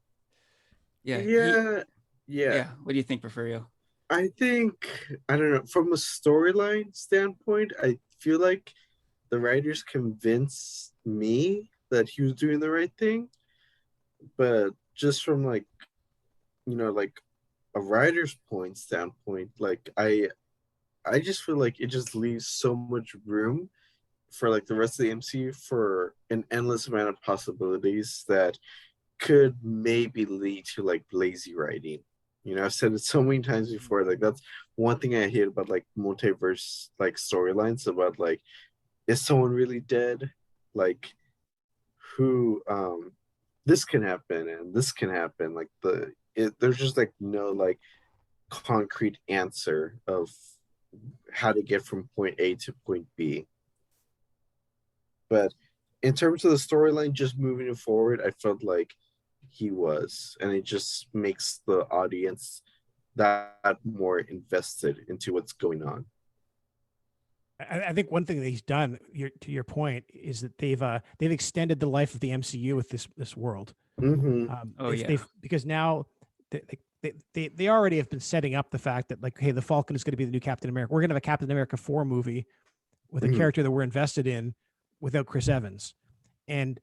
Yeah. What do you think, Porfirio? I think, I don't know, from a storyline standpoint, I feel like the writers convinced me that he was doing the right thing. But just from like, you know, like a writer's point standpoint, like I just feel like it just leaves so much room for like the rest of the MCU for an endless amount of possibilities that could maybe lead to like lazy writing. I've said it so many times before. Like that's one thing I hate about like multiverse like storylines about like, is someone really dead? Like who this can happen and this can happen. Like there's just like no like concrete answer of how to get from point A to point B. But in terms of the storyline, just moving it forward, I felt like he was, and it just makes the audience that more invested into what's going on. I think one thing that he's done, to your point, is that they've extended the life of the MCU with this world. Mm-hmm. Because now they already have been setting up the fact that like, hey, the Falcon is going to be the new Captain America. We're going to have a Captain America 4 movie with a character that we're invested in without Chris Evans, and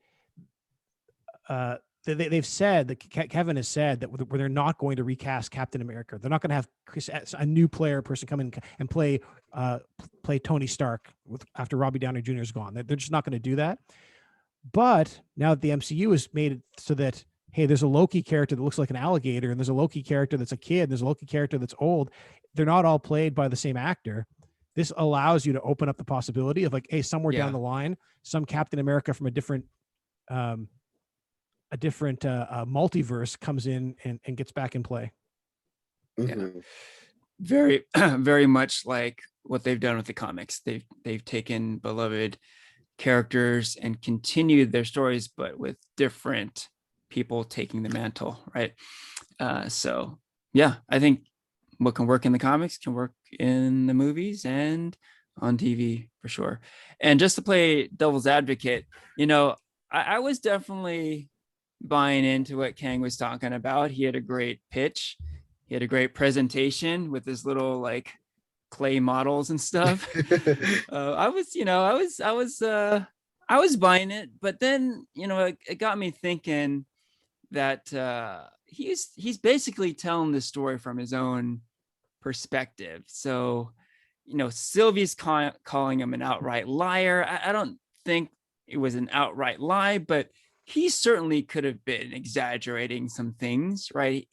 they've said that Kevin has said that where they're not going to recast Captain America. They're not going to have a new person come in and play Tony Stark after Robbie Downey Jr. is gone. They're just not going to do that. But now that the MCU has made it so that, hey, there's a Loki character that looks like an alligator, and there's a Loki character that's a kid, and there's a Loki character that's old. They're not all played by the same actor. This allows you to open up the possibility of like, hey, somewhere down the line, some Captain America from a different multiverse comes in and gets back in play. Yeah, very very much like what they've done with the comics. They've taken beloved characters and continued their stories, but with different people taking the mantle, right? So yeah, I think what can work in the comics can work in the movies and on TV for sure. And just to play devil's advocate, I was definitely buying into what Kang was talking about. He had a great pitch. He had a great presentation with his little like clay models and stuff. I was buying it, but then it got me thinking that he's basically telling the story from his own perspective. So Sylvie's calling him an outright liar. I don't think it was an outright lie, but he certainly could have been exaggerating some things, right?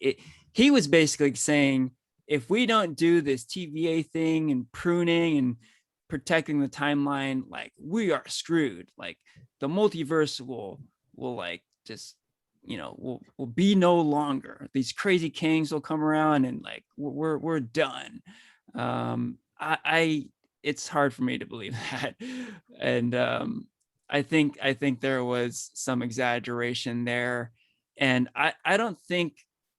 He was basically saying, if we don't do this TVA thing and pruning and protecting the timeline, like we are screwed. Like the multiverse will like just will be no longer. These crazy kings will come around and like we're done. I it's hard for me to believe that, and I think there was some exaggeration there, and I don't think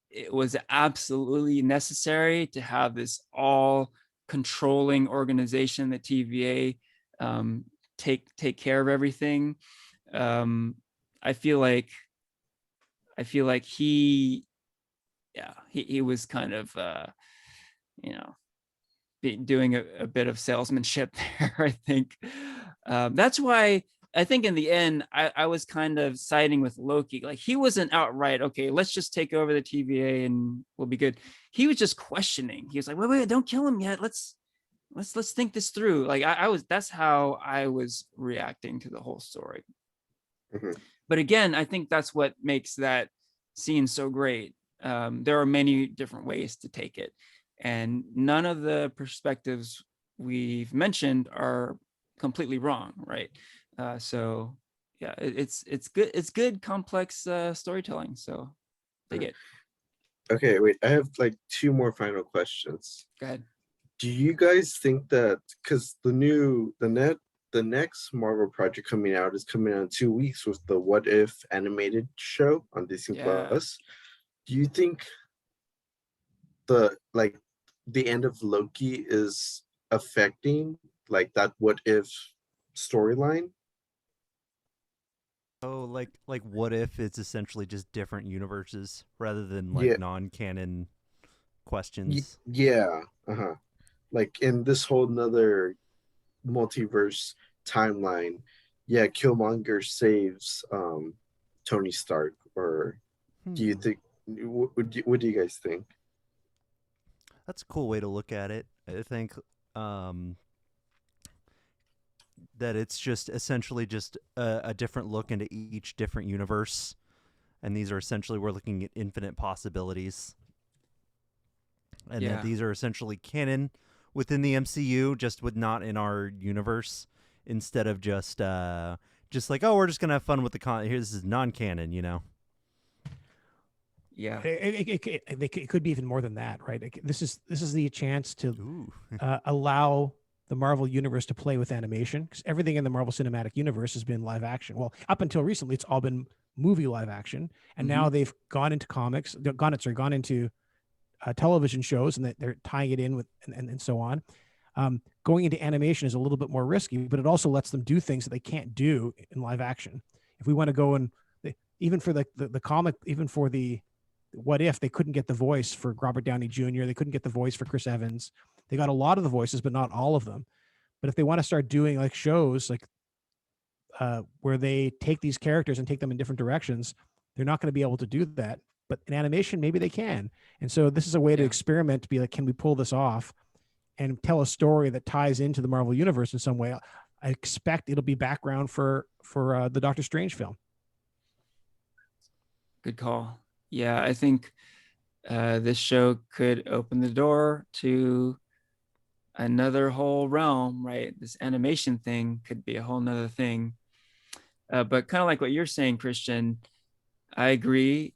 it was absolutely necessary to have this all controlling organization, the TVA, take care of everything. I feel like he was kind of doing a bit of salesmanship there. I think that's why I think in the end I was kind of siding with Loki. Like he wasn't outright, okay, let's just take over the TVA and we'll be good. He was just questioning. He was like, wait, don't kill him yet. Let's think this through. Like that's how I was reacting to the whole story. But again, I think that's what makes that scene so great. There are many different ways to take it, and none of the perspectives we've mentioned are completely wrong, right? So yeah, it's good. It's good, complex storytelling. So dig it. Okay, wait. I have like 2 more final questions. Go ahead. Do you guys think that because the next Marvel project coming out is coming out in 2 weeks with the What If animated show on Disney Plus? Do you think the end of Loki is affecting like that What If storyline? Oh, like what if it's essentially just different universes rather than like non-canon questions? Yeah. Like in this whole nother multiverse timeline, Killmonger saves Tony Stark, or do you think what do you guys think? That's a cool way to look at it. I think that it's just essentially just a different look into each different universe, and these are essentially, we're looking at infinite possibilities, and that these are essentially canon within the MCU, just with not in our universe, instead of just like, oh, we're just gonna have fun with the here, this is non-canon, you know. Yeah. It could be even more than that, right? This is the chance to Ooh. allow the Marvel universe to play with animation, because everything in the Marvel Cinematic Universe has been live action. Well, up until recently, it's all been movie live action, and now they've gone into comics, gone into television shows, and that they're tying it in with and so on. Going into animation is a little bit more risky, but it also lets them do things that they can't do in live action. If we want to go and even for the comic, even for the What If, they couldn't get the voice for Robert Downey Jr., they couldn't get the voice for Chris Evans. They got a lot of the voices, but not all of them. But if they want to start doing like shows like where they take these characters and take them in different directions, they're not going to be able to do that. But in animation, maybe they can. And so this is a way to experiment, to be like, can we pull this off and tell a story that ties into the Marvel universe in some way? I expect it'll be background for the Doctor Strange film. Good call. Yeah, I think this show could open the door to another whole realm, right? This animation thing could be a whole nother thing. But kind of like what you're saying, Christian, I agree,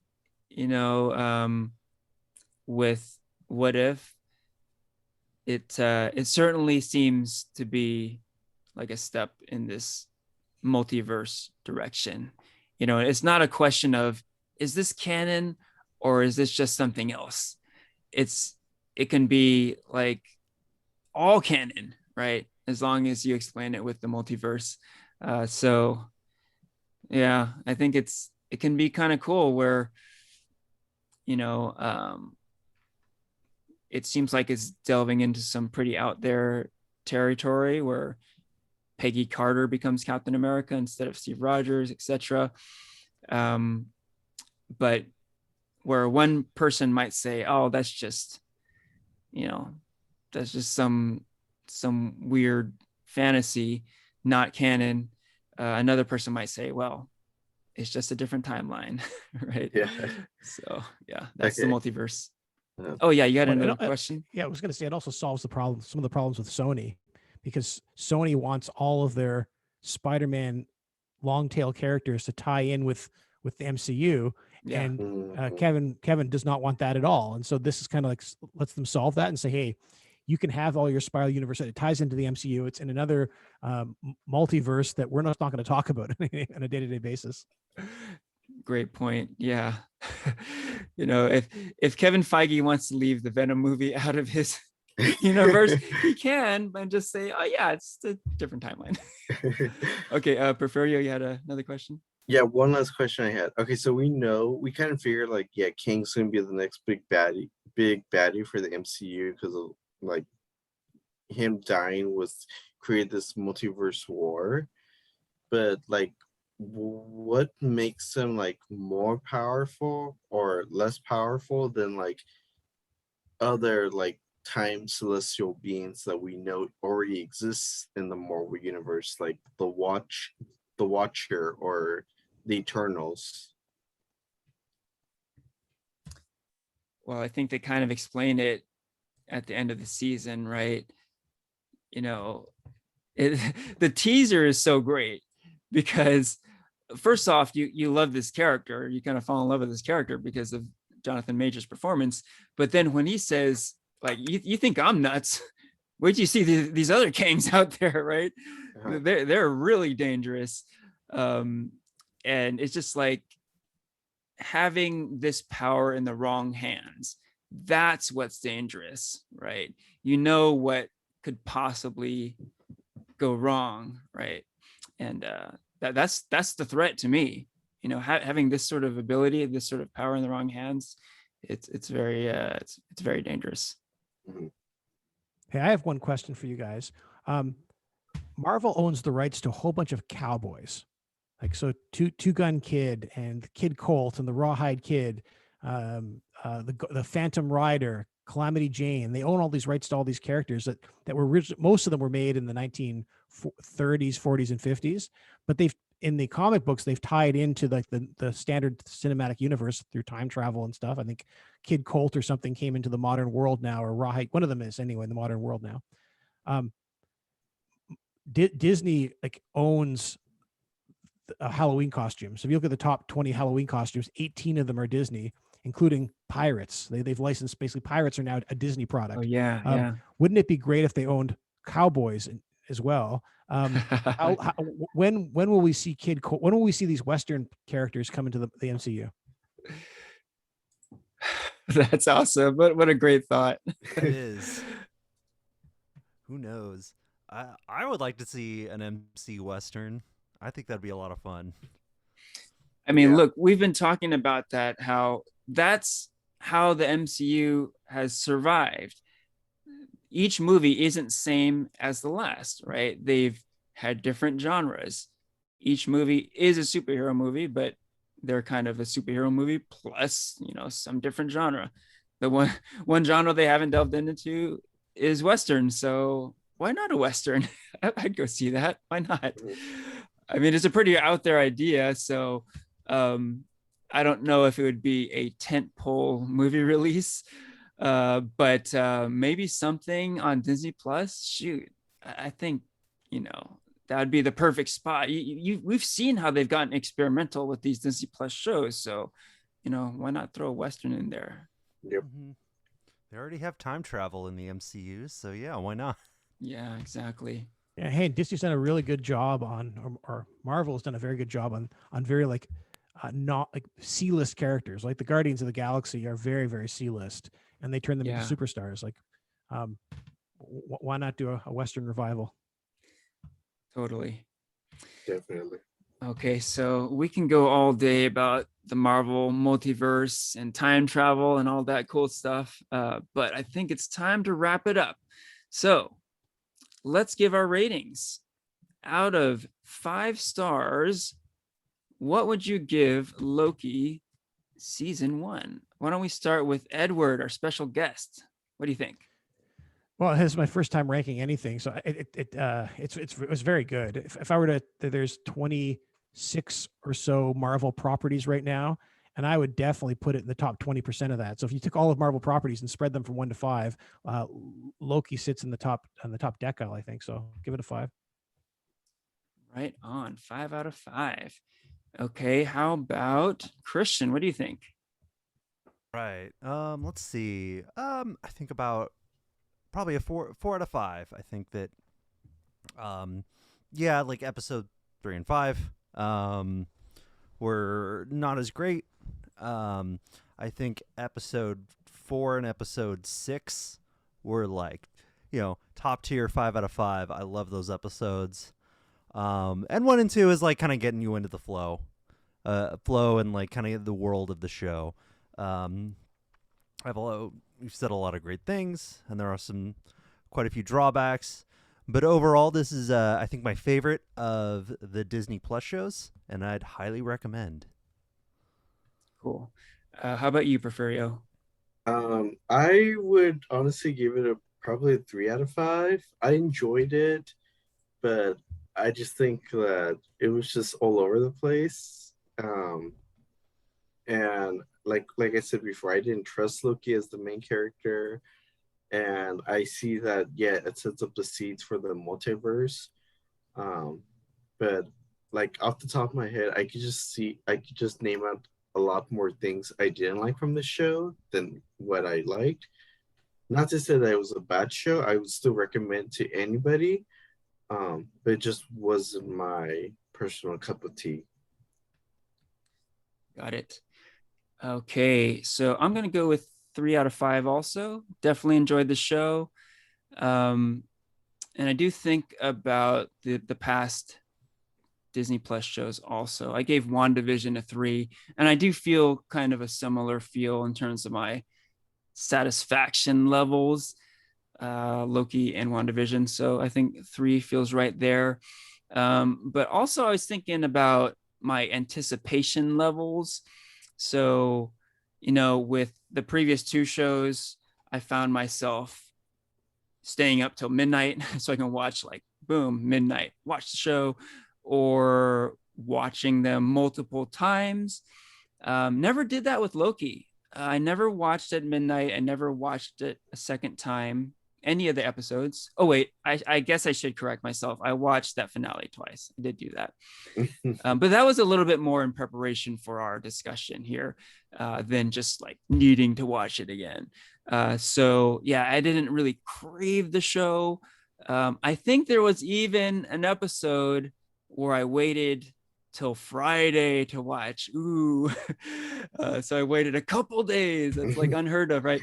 you know, with What If. It certainly seems to be like a step in this multiverse direction. You know, it's not a question of, is this canon or is this just something else? It can be like all canon, right? As long as you explain it with the multiverse. So yeah, I think it can be kind of cool where, you know, it seems like it's delving into some pretty out there territory where Peggy Carter becomes Captain America instead of Steve Rogers, etc. But where one person might say, oh, that's just, you know, that's just some weird fantasy, not canon. Another person might say, well, it's just a different timeline, right? Yeah. So yeah, that's Okay. the multiverse. Oh yeah, you had Well, another question? Yeah, I was going to say it also solves the problem, some of the problems with Sony, because Sony wants all of their Spider-Man long tail characters to tie in with the MCU, Yeah. and Kevin does not want that at all. And so this is kind of like lets them solve that and say, hey, you can have all your Spider universe. It ties into the MCU. It's in another multiverse that we're not going to talk about on a day-to-day basis. Great point. Yeah. You know, if Kevin Feige wants to leave the Venom movie out of his universe, he can, and just say, oh yeah, it's a different timeline. Okay, Porfirio, you had another question? Yeah, one last question I had. Okay, so we kind of figured like, yeah, Kang's gonna be the next big baddie for the MCU because of like him dying was create this multiverse war. But like, what makes him like more powerful or less powerful than like other like time celestial beings that we know already exists in the Marvel universe, like the Watcher or the Eternals? Well, I think they kind of explain it at the end of the season, right? You know, the teaser is so great because first off, you love this character, you kind of fall in love with this character because of Jonathan Major's performance. But then when he says, like, you think I'm nuts, where'd you see these other Kangs out there, right? Uh-huh. They're really dangerous. And it's just like having this power in the wrong hands. That's what's dangerous, right? You know what could possibly go wrong, right? And that's the threat to me. You know, having this sort of ability, this sort of power in the wrong hands, it's very dangerous. Hey, I have one question for you guys. Marvel owns the rights to a whole bunch of cowboys, like so Two Gun Kid and Kid Colt and the Rawhide Kid, the Phantom Rider, Calamity Jane. They own all these rights to all these characters that were most of them were made in the 1930s, 40s, and 50s. But they've in the comic books they've tied into like the standard cinematic universe through time travel and stuff. I think Kid Colt or something came into the modern world now, or Rawhide. One of them is anyway in the modern world now. Disney like owns Halloween costumes. So if you look at the top 20 Halloween costumes, 18 of them are Disney, including Pirates. They've licensed basically Pirates are now a Disney product. Oh yeah, Wouldn't it be great if they owned Cowboys as well? When will we see when will we see these Western characters come into the MCU? That's awesome. What a great thought. It is. Who knows? I would like to see an MC Western. I think that'd be a lot of fun. I mean, look, we've been talking about that, how that's how the MCU has survived. Each movie isn't same as the last, right? They've had different genres. Each movie is a superhero movie, but they're kind of a superhero movie plus, some different genre. The one genre they haven't delved into is Western. So why not a Western? I'd go see that. Why not? I mean, it's a pretty out there idea. So I don't know if it would be a tentpole movie release, but maybe something on Disney Plus. Shoot, I think, that would be the perfect spot. We've seen how they've gotten experimental with these Disney Plus shows. So, why not throw a Western in there? Yep. Mm-hmm. They already have time travel in the MCU. So yeah, why not? Yeah, exactly. Yeah, hey, Disney's done a really good job or Marvel has done a very good job on very like not like C-list characters. Like the Guardians of the Galaxy are very, very C-list, and they turn them into superstars. Like, why not do a Western revival? Totally. Definitely. Okay, so we can go all day about the Marvel multiverse and time travel and all that cool stuff, but I think it's time to wrap it up. So let's give our ratings. Out of 5 stars, what would you give Loki season 1? Why don't we start with Edward, our special guest? What do you think? Well, this is my first time ranking anything, so it was very good. If I were to, there's 26 or so Marvel properties right now, and I would definitely put it in the top 20% of that. So if you took all of Marvel properties and spread them from 1 to 5, Loki sits in the top decile, I think. So give it a 5. Right on, 5 out of 5. Okay, how about Christian? What do you think? Right. Let's see. I think about probably a 4 out of 5. I think that yeah, like episode 3 and 5 were not as great. I think episode 4 and episode 6 were like, top tier 5 out of 5. I love those episodes. And 1 and 2 is like kind of getting you into the flow and like kind of the world of the show. We've said a lot of great things, and there are quite a few drawbacks, but overall, this is I think my favorite of the Disney Plus shows, and I'd highly recommend. Cool. How about you, Porfirio? I would honestly give it probably a 3 out of 5. I enjoyed it, but I just think that it was just all over the place. And like I said before, I didn't trust Loki as the main character. And I see that, it sets up the seeds for the multiverse. But like off the top of my head, I could just name out a lot more things I didn't like from the show than what I liked. Not to say that it was a bad show. I would still recommend to anybody. But it just wasn't my personal cup of tea. Got it. Okay, so I'm going to go with 3 out of 5 also. Definitely enjoyed the show. And I do think about the past Disney Plus shows also. I gave WandaVision a 3, and I do feel kind of a similar feel in terms of my satisfaction levels, Loki and WandaVision. So I think 3 feels right there. But also I was thinking about my anticipation levels. So, with the previous 2 shows, I found myself staying up till midnight so I can watch, like, boom, midnight, watch the show, or watching them multiple times. Never did that with Loki. I never watched at midnight. I never watched it a second time, any of the episodes. Oh, wait, I guess I should correct myself. I watched that finale twice. I did do that. But that was a little bit more in preparation for our discussion here than just like needing to watch it again. So yeah, I didn't really crave the show. I think there was even an episode where I waited till Friday to watch. Ooh, so I waited a couple days. That's like unheard of, right?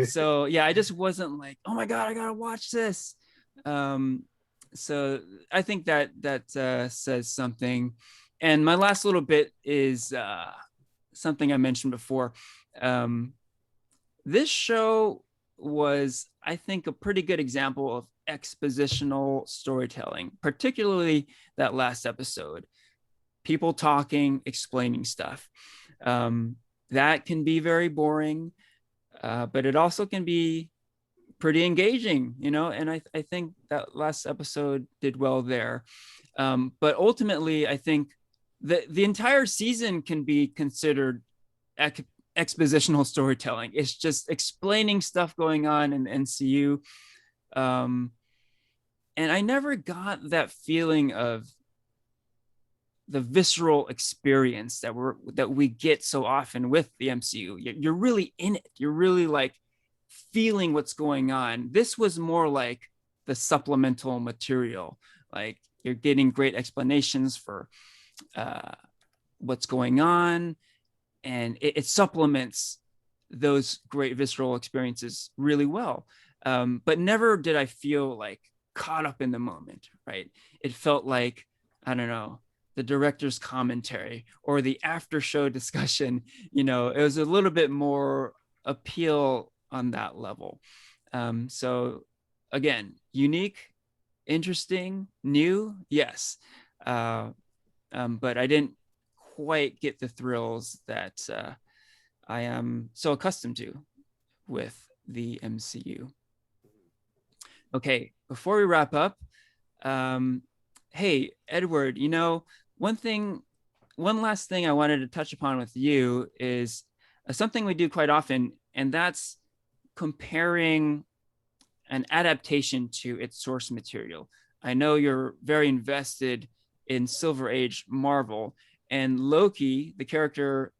So yeah, I just wasn't like, oh my God, I gotta watch this. So I think that says something. And my last little bit is something I mentioned before. This show was, I think, a pretty good example of expositional storytelling, particularly that last episode. People talking, explaining stuff. That can be very boring, but it also can be pretty engaging, you know, and I think that last episode did well there. But ultimately, I think the entire season can be considered expositional storytelling. It's just explaining stuff going on in the MCU. And I never got that feeling of the visceral experience that we get so often with the MCU. You're really in it. You're really like feeling what's going on. This was more like the supplemental material. Like, you're getting great explanations for what's going on, and it supplements those great visceral experiences really well. But never did I feel like caught up in the moment, right? It felt like, I don't know, the director's commentary or the after show discussion. You know, it was a little bit more appeal on that level. So again, unique, interesting, new, yes. But I didn't quite get the thrills that I am so accustomed to with the MCU. Okay, before we wrap up, hey, Edward, you know, one last thing I wanted to touch upon with you is something we do quite often, and that's comparing an adaptation to its source material. I know you're very invested in Silver Age Marvel, and Loki, the character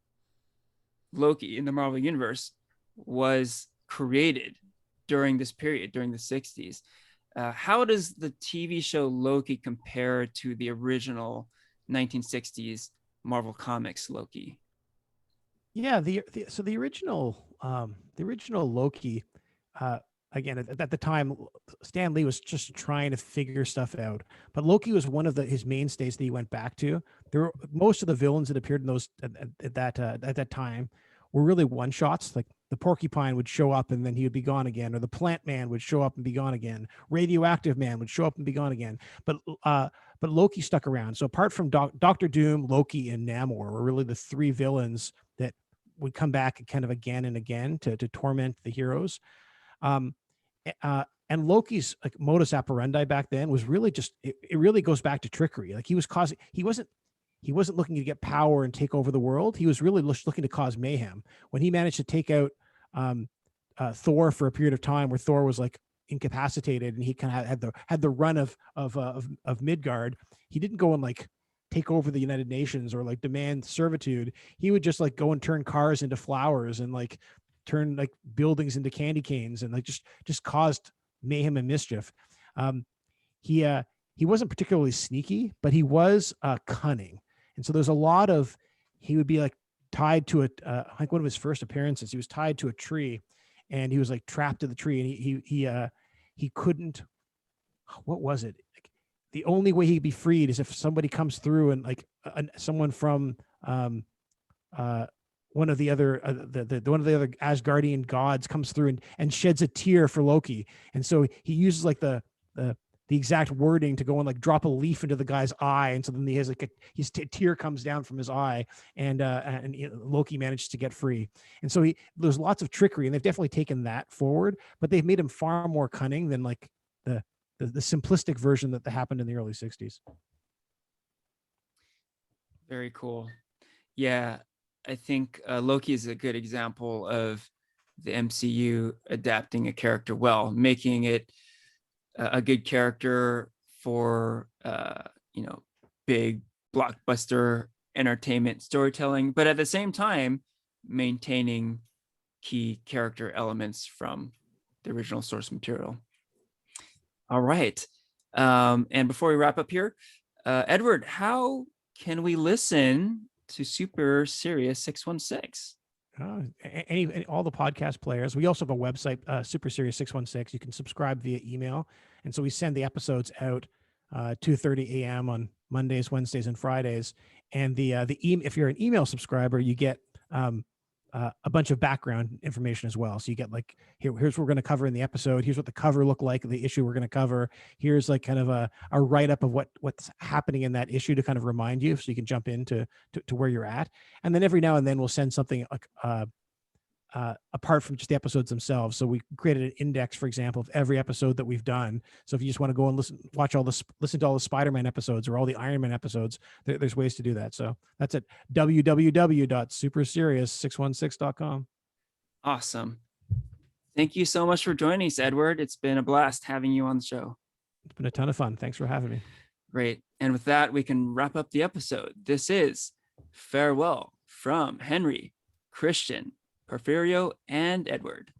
Loki in the Marvel Universe, was created during this period, during the 60s. How does the TV show Loki compare to the original 1960s Marvel Comics Loki? Yeah, the original Loki, again at the time, Stan Lee was just trying to figure stuff out. But Loki was one of his mainstays that he went back to. Most of the villains that appeared in those at that time were really one shots. Like the Porcupine would show up and then he would be gone again, or the Plant Man would show up and be gone again. Radioactive Man would show up and be gone again. But Loki stuck around. So apart from Doctor Doom, Loki, and Namor were really the three villains that would come back kind of again and again to torment the heroes. And Loki's like modus operandi back then was really just it really goes back to trickery. Like he wasn't looking to get power and take over the world. He was really looking to cause mayhem. When he managed to take out Thor for a period of time, where Thor was like incapacitated and he kind of had the run of Midgard, he didn't go and like take over the United Nations or like demand servitude. He would just like go and turn cars into flowers and like turn like buildings into candy canes and like just caused mayhem and mischief. He wasn't particularly sneaky, but he was cunning. And so there's a lot of, he would be like tied to like one of his first appearances, he was tied to a tree and he was like trapped to the tree, and he couldn't, what was it? Like, the only way he'd be freed is if somebody comes through and like someone from one of the other one of the other Asgardian gods comes through and sheds a tear for Loki. And so he uses like the the exact wording to go and like drop a leaf into the guy's eye, and so then he has like a tear comes down from his eye, and Loki manages to get free. And so there's lots of trickery, and they've definitely taken that forward, but they've made him far more cunning than like the simplistic version that happened in the early 60s. Very cool. Yeah, I think Loki is a good example of the MCU adapting a character well, making it a good character for big blockbuster entertainment storytelling, but at the same time maintaining key character elements from the original source material. All right. And before we wrap up here, Edward, how can we listen to Super Serious 616? All the podcast players. We also have a website, Super Serious 616. You can subscribe via email, and so we send the episodes out 2:30 a.m. on Mondays, Wednesdays, and Fridays. And if you're an email subscriber, you get a bunch of background information as well. So you get like, here's what we're going to cover in the episode. Here's what the cover looked like, the issue we're going to cover. Here's like kind of a write-up of what's happening in that issue to kind of remind you, so you can jump into to where you're at. And then every now and then we'll send something like apart from just the episodes themselves. So we created an index, for example, of every episode that we've done. So if you just want to go and listen to all the Spider-Man episodes or all the Iron Man episodes, there's ways to do that. So that's at www.superserious616.com. Awesome. Thank you so much for joining us, Edward. It's been a blast having you on the show. It's been a ton of fun. Thanks for having me. Great. And with that, we can wrap up the episode. This is Farewell from Henry, Christian, Porfirio, and Edward.